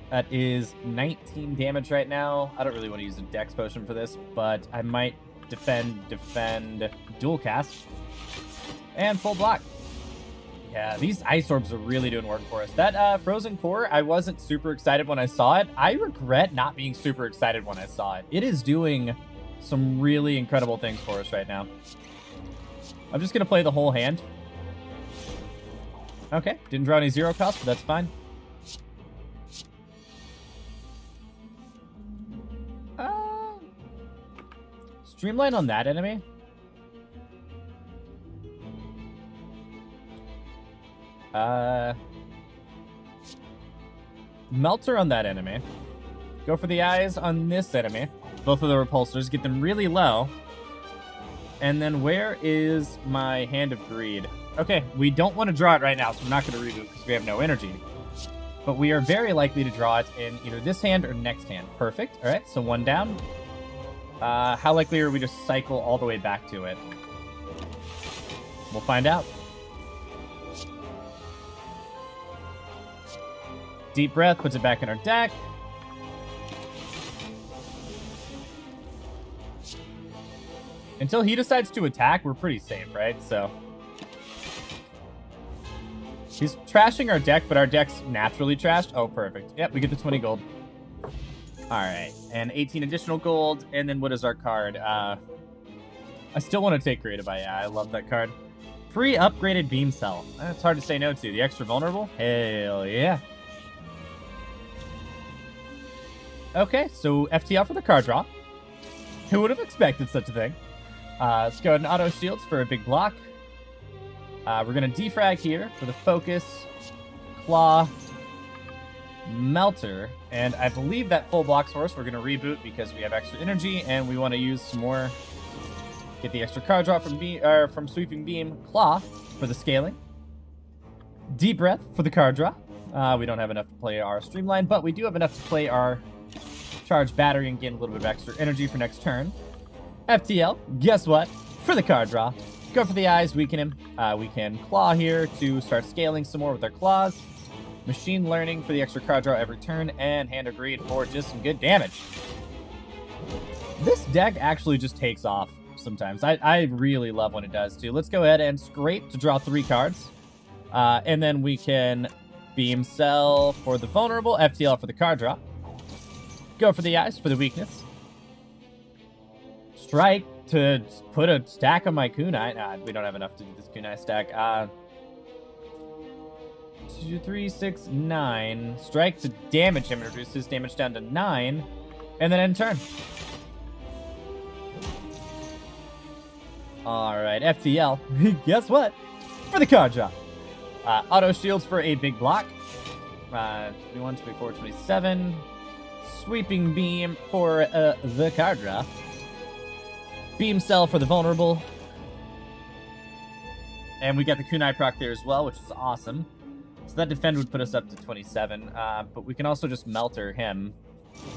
that is 19 damage right now. I don't really want to use a Dex potion for this, but I might defend, dual cast. And full block. Yeah, these ice orbs are really doing work for us. That frozen core, I wasn't super excited when I saw it. I regret not being super excited when I saw it. It is doing some really incredible things for us right now. I'm just going to play the whole hand. Okay, didn't draw any zero cost, but that's fine. Streamline on that enemy. Melter on that enemy. Go for the eyes on this enemy. Both of the repulsors. Get them really low. And then where is my Hand of Greed? Okay, we don't want to draw it right now, so we're not going to redo it because we have no energy. But we are very likely to draw it in either this hand or next hand. Perfect. All right, so one down. How likely are we to cycle all the way back to it? We'll find out. Deep breath, puts it back in our deck. Until he decides to attack, we're pretty safe, right? So he's trashing our deck, but our deck's naturally trashed. Oh, perfect. Yep, we get the 20 gold. All right, and 18 additional gold. And then what is our card? I still want to take Creative Eye. Yeah, I love that card. Pre-upgraded Beam Cell. That's hard to say no to. The extra vulnerable? Hell yeah. Okay, so FTL for the card draw. Who would have expected such a thing? Let's go ahead and auto shields for a big block. We're going to defrag here for the focus, claw, melter, and I believe that full blocks for us. We're going to reboot because we have extra energy and we want to use some more. Get the extra card draw from sweeping beam, claw for the scaling, deep breath for the card draw. We don't have enough to play our streamline, but we do have enough to play our charge battery and gain a little bit of extra energy for next turn. FTL, guess what? For the card draw. Go for the eyes, weaken him. We can claw here to start scaling some more with our claws. Machine learning for the extra card draw every turn. And Hand of Greed for just some good damage. This deck actually just takes off sometimes. I really love when it does too. Let's go ahead and scrape to draw 3 cards. And then we can Beam Cell for the vulnerable, FTL for the card draw. Go for the eyes for the weakness. Strike to put a stack on my kunai. Nah, we don't have enough to do this kunai stack. 2, 3, 6, 9. Strike to damage him, reduce his damage down to 9. And then end turn. Alright, FTL. Guess what? For the card draw. Auto shields for a big block. 21, 24, 27. Sweeping beam for the card draw. Beam Cell for the vulnerable. And we got the kunai proc there as well, which is awesome. So that defend would put us up to 27. But we can also just melter him.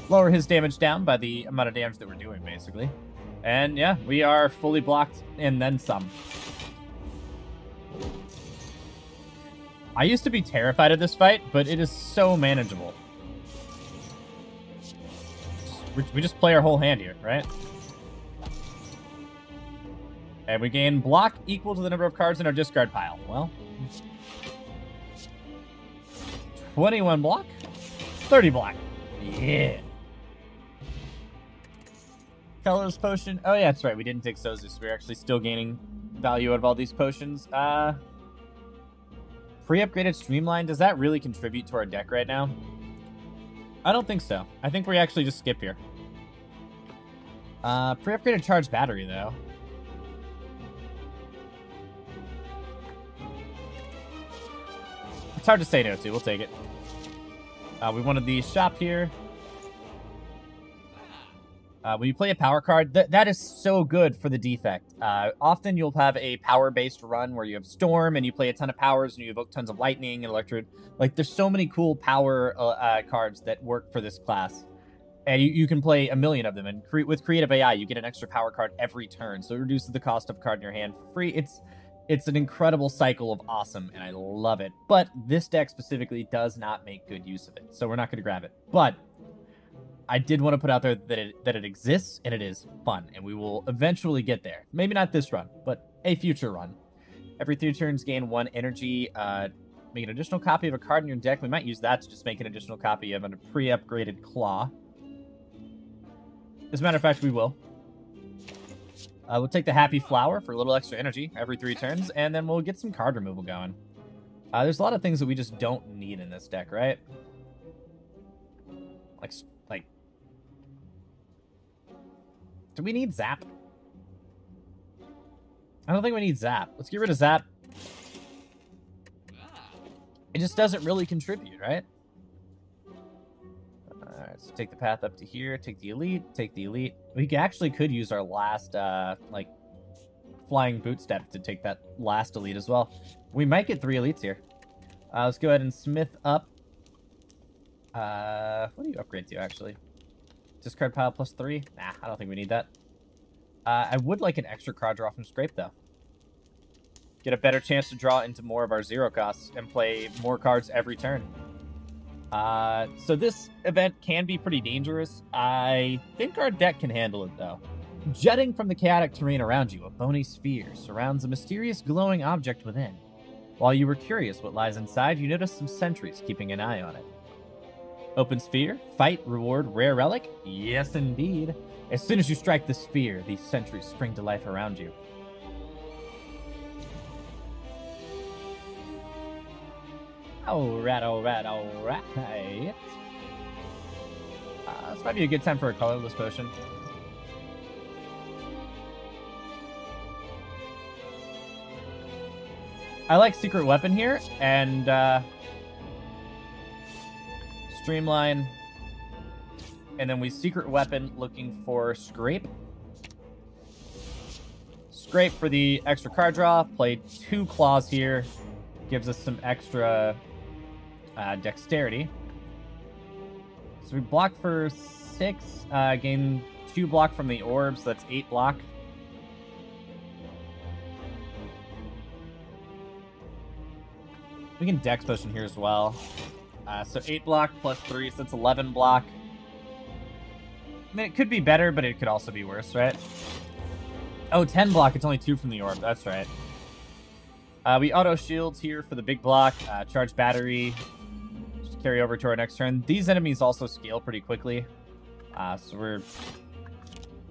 Lower his damage down by the amount of damage that we're doing, basically. And yeah, we are fully blocked and then some. I used to be terrified of this fight, but it is so manageable. We just play our whole hand here, right? And we gain block equal to the number of cards in our discard pile. Well, 21 block, 30 block. Yeah. Colorless potion. Oh, yeah, that's right. We didn't take Sozu, so we're actually still gaining value out of all these potions. Pre-upgraded Streamline. Does that really contribute to our deck right now? I don't think so. I think we actually just skip here. Pre-upgraded charge battery, though. It's hard to say no to. We'll take it. We wanted the shop here. When you play a power card, that is so good for the defect. Often you'll have a power-based run where you have Storm and you play a ton of powers and you evoke tons of lightning and electrode. Like, there's so many cool power cards that work for this class. And you can play a million of them. And with Creative AI, you get an extra power card every turn. So it reduces the cost of a card in your hand for free. It's an incredible cycle of awesome, and I love it. But this deck specifically does not make good use of it. So we're not going to grab it. But I did want to put out there that it exists, and it is fun, and we will eventually get there. Maybe not this run, but a future run. Every 3 turns, gain 1 energy. Make an additional copy of a card in your deck. We might use that to just make an additional copy of a pre-upgraded Claw. As a matter of fact, we will. We'll take the Happy Flower for a little extra energy every 3 turns, and then we'll get some card removal going. There's a lot of things that we just don't need in this deck, right? Like, do we need Zap? I don't think we need Zap. Let's get rid of Zap. It just doesn't really contribute, right? Alright, so take the path up to here, take the elite, take the elite. We actually could use our last, like, flying boot step to take that last elite as well. We might get 3 elites here. Let's go ahead and smith up. What do you upgrade to, actually? Discard pile plus 3? Nah, I don't think we need that. I would like an extra card draw from Scrape, though. Get a better chance to draw into more of our 0 costs and play more cards every turn. So this event can be pretty dangerous. I think our deck can handle it, though. Jutting from the chaotic terrain around you, a bony sphere surrounds a mysterious glowing object within. While you were curious what lies inside, you notice some sentries keeping an eye on it. Open sphere, fight, reward, rare relic? Yes, indeed. As soon as you strike the sphere, these sentries spring to life around you. Alright, alright, alright. This might be a good time for a colorless potion. I like Secret Weapon here, and Streamline. And then we Secret Weapon looking for Scrape. Scrape for the extra card draw. Play 2 claws here. Gives us some extra dexterity. So we block for 6. Gain 2 block from the orbs. So that's 8 block. We can Dex Potion here as well. So 8 block plus 3, so that's 11 block. I mean, it could be better, but it could also be worse, right? Oh, 10 block, it's only 2 from the orb. That's right. We auto shields here for the big block. Charge battery. Just carry over to our next turn. These enemies also scale pretty quickly. So we're...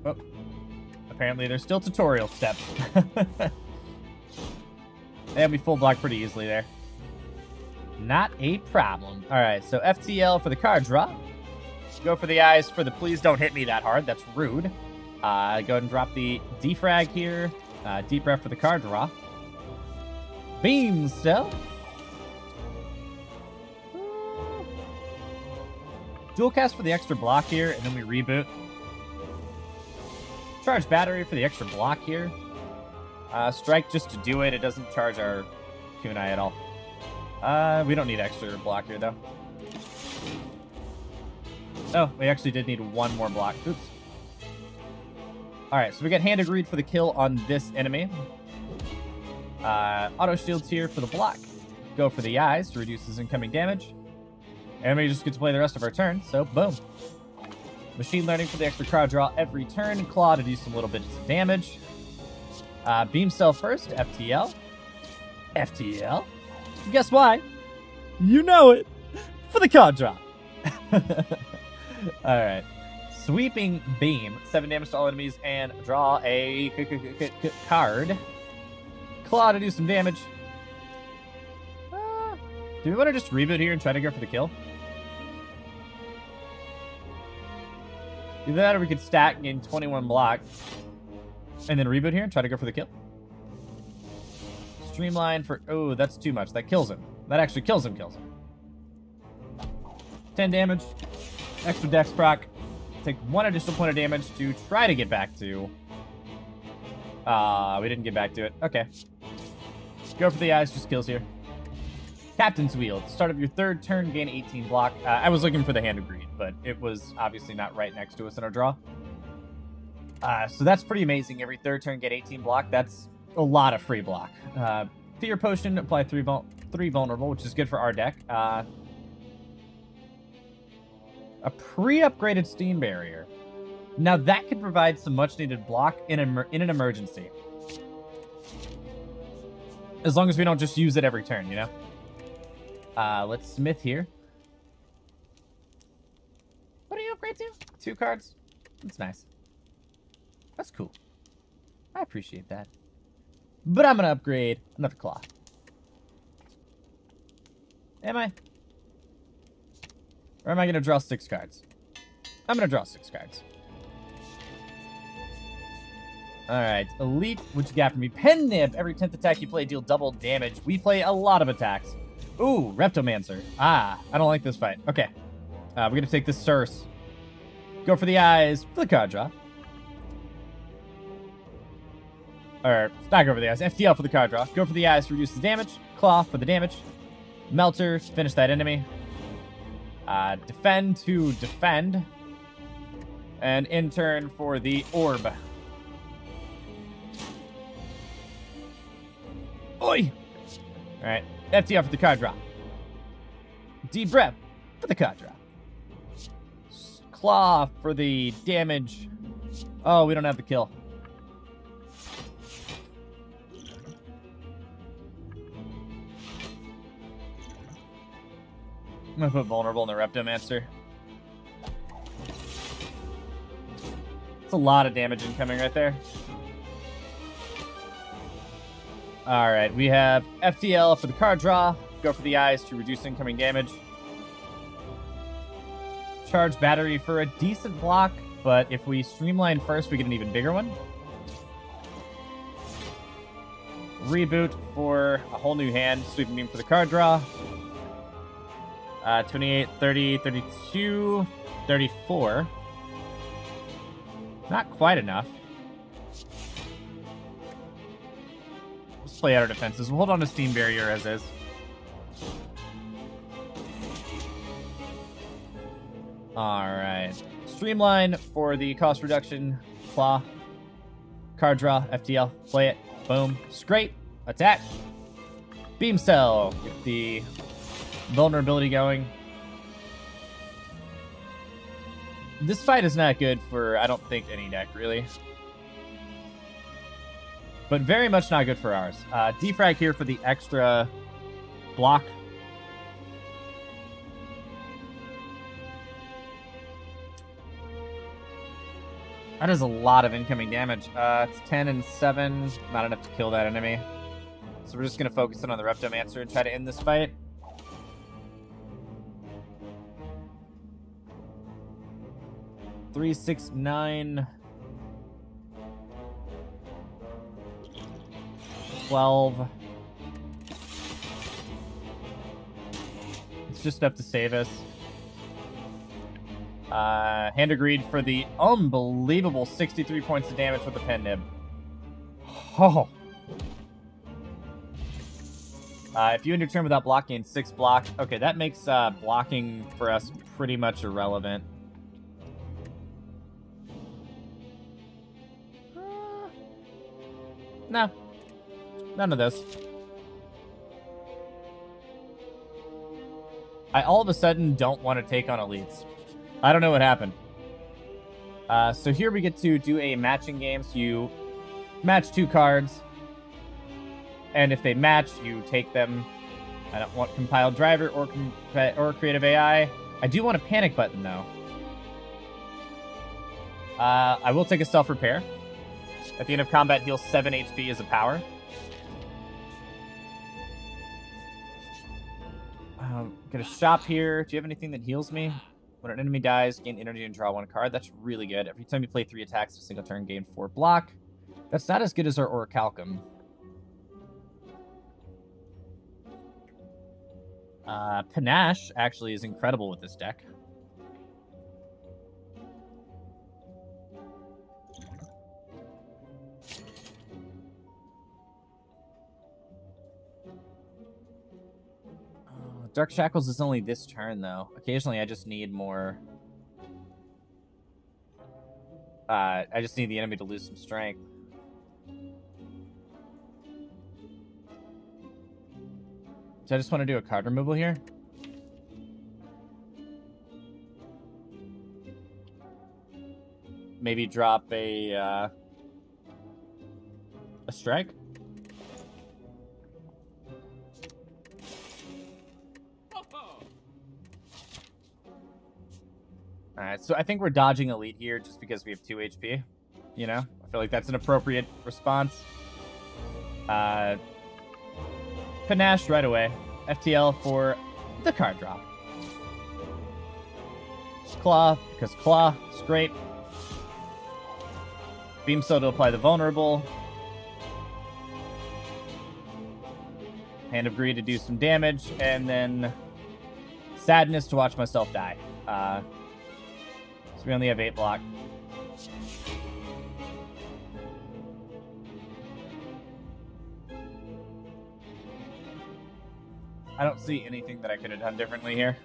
Oh. Apparently there's still tutorial steps. And we full block pretty easily there. Not a problem. Alright, so FTL for the card draw. Go for the eyes for the please don't hit me that hard. That's rude. Go ahead and drop the defrag here. Deep breath for the card draw. Beam still. Dual cast for the extra block here, and then we reboot. Charge battery for the extra block here. Strike just to do it. It doesn't charge our kunai at all. We don't need extra block here, though. Oh, we actually did need 1 more block. Oops. Alright, so we got Hand Agreed for the kill on this enemy. Auto shields here for the block. Go for the eyes to reduce his incoming damage. Enemy just gets to play the rest of our turn, so boom. Machine Learning for the extra card draw every turn. Claw to do some little bits of damage. Beam Cell first, FTL. FTL. Guess why? You know it. For the card draw. Alright. Sweeping Beam. 7 damage to all enemies and draw a card. Claw to do some damage. Do we want to just reboot here and try to go for the kill? Either that or we could stack and gain 21 block. And then reboot here and try to go for the kill. Streamline for... Oh, that's too much. That kills him. That actually kills him. 10 damage. Extra dex proc. Take 1 additional point of damage to try to get back to... we didn't get back to it. Okay. Go for the eyes. Just kills here. Captain's Wheel. At the start of your 3rd turn, gain 18 block. I was looking for the Hand of Greed, but it was obviously not right next to us in our draw. So that's pretty amazing. Every 3rd turn, get 18 block. That's a lot of free block. Fear Potion, apply 3 vulnerable, which is good for our deck. A pre-upgraded Steam Barrier. Now that could provide some much-needed block in an emergency. As long as we don't just use it every turn, you know? Let's smith here. What do you upgrade to? 2 cards? That's nice. That's cool. I appreciate that. But I'm going to upgrade another claw. Am I? Or am I going to draw 6 cards? I'm going to draw 6 cards. Alright, Elite, what you got for me? Pen Nib! Every 10th attack you play, deal double damage. We play a lot of attacks. Ooh, Reptomancer. Ah, I don't like this fight. Okay. We're going to take this Circe. Go for the eyes for the card draw. Or, not go for the eyes. FTL for the card draw. Go for the eyes to reduce the damage. Claw for the damage. Melter, finish that enemy. Defend to defend. And intern for the orb. Oi! Alright. FTL for the card draw. Deep breath for the card draw. Claw for the damage. Oh, we don't have the kill. I'm gonna put vulnerable in the Reptomancer. It's a lot of damage incoming right there. Alright, we have FTL for the card draw. Go for the eyes to reduce incoming damage. Charge battery for a decent block, but if we streamline first, we get an even bigger one. Reboot for a whole new hand. Sweeping beam for the card draw. 28, 30, 32, 34. Not quite enough. Let's play out our defenses. We'll hold on to Steam Barrier as is. Alright. Streamline for the cost reduction. Claw. Card draw. FTL. Play it. Boom. Scrape. Attack. Beam Cell. Get the vulnerability going. This fight is not good for, I don't think, any deck, really. But very much not good for ours. Defrag here for the extra block. That is a lot of incoming damage. It's 10 and 7. Not enough to kill that enemy. So we're just going to focus in on the Reptomancer and try to end this fight. Three, 6, 9, 12. It's just enough to save us. Hand agreed for the unbelievable 63 points of damage with the pen nib. Oh. If you end your turn without blocking, 6 block. Okay, that makes blocking for us pretty much irrelevant. No. None of those. I all of a sudden don't want to take on elites. I don't know what happened. So here we get to do a matching game. So you match 2 cards. And if they match, you take them. I don't want compiled driver or creative AI. I do want a panic button, though. I will take a self-repair. At the end of combat, heals 7 HP as a power. Get a shop here. Do you have anything that heals me? When an enemy dies, gain energy and draw 1 card. That's really good. Every time you play 3 attacks in a single turn, gain 4 block. That's not as good as our Orichalcum. Panache actually is incredible with this deck. Dark Shackles is only this turn, though. Occasionally, I just need more... I just need the enemy to lose some strength. So I just want to do a card removal here. Maybe drop a strike. Alright, so I think we're dodging elite here just because we have 2 HP. You know? I feel like that's an appropriate response. Panache right away. FTL for the card draw. Claw, because Claw, Scrape. Beam Soul to apply the vulnerable. Hand of Greed to do some damage, and then Sadness to watch myself die. So we only have 8 block. I don't see anything that I could have done differently here.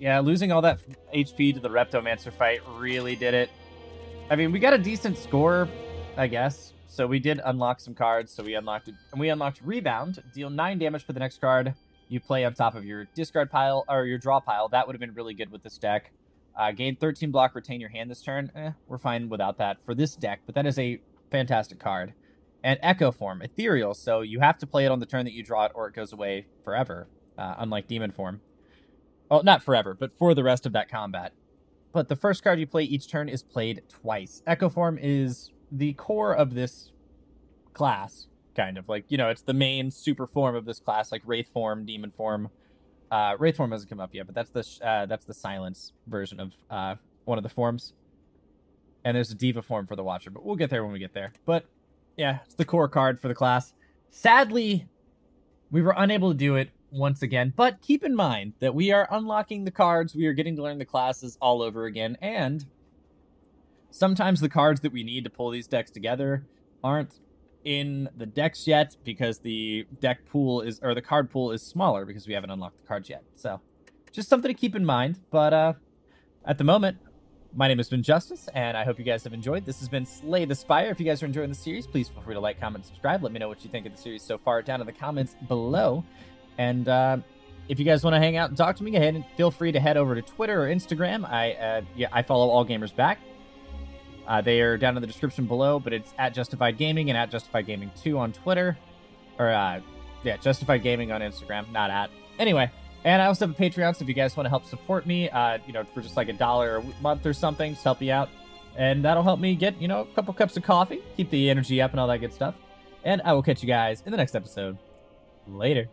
Yeah, losing all that HP to the Reptomancer fight really did it. I mean, we got a decent score, I guess. So we did unlock some cards. So we unlocked it, and we unlocked Rebound. Deal 9 damage for the next card you play on top of your discard pile or your draw pile. That would have been really good with this deck. Gain 13 block, retain your hand this turn. We're fine without that for this deck, but that is a fantastic card. And Echo Form, Ethereal, so you have to play it on the turn that you draw it or it goes away forever, unlike Demon Form. Well, not forever, but for the rest of that combat. But the first card you play each turn is played twice. Echo Form is the core of this class, kind of. Like, you know, it's the main super form of this class, like Wraith Form, Demon Form. Wraith Form hasn't come up yet, but that's the Silence version of one of the forms. And there's a Diva Form for the Watcher, but we'll get there when we get there. But yeah, it's the core card for the class. Sadly, we were unable to do it once again, but keep in mind that we are unlocking the cards, we are getting to learn the classes all over again, and sometimes the cards that we need to pull these decks together aren't in the decks yet because the deck pool is, or the card pool is smaller because we haven't unlocked the cards yet. So just something to keep in mind. But at the moment, my name has been Justice, and I hope you guys have enjoyed. This has been Slay the Spire. If you guys are enjoying the series, please feel free to like, comment, and subscribe. Let me know what you think of the series so far down in the comments below. And if you guys want to hang out and talk to me, go ahead and feel free to head over to Twitter or Instagram. I follow All Gamers Back. They are down in the description below, but it's at Justified Gaming and at Justified Gaming 2 on Twitter. Or, yeah, Justified Gaming on Instagram, not at. Anyway, and I also have a Patreon, so if you guys want to help support me, you know, for just like $1 a month or something, just help me out. And that'll help me get, you know, a couple cups of coffee, keep the energy up and all that good stuff. And I will catch you guys in the next episode. Later.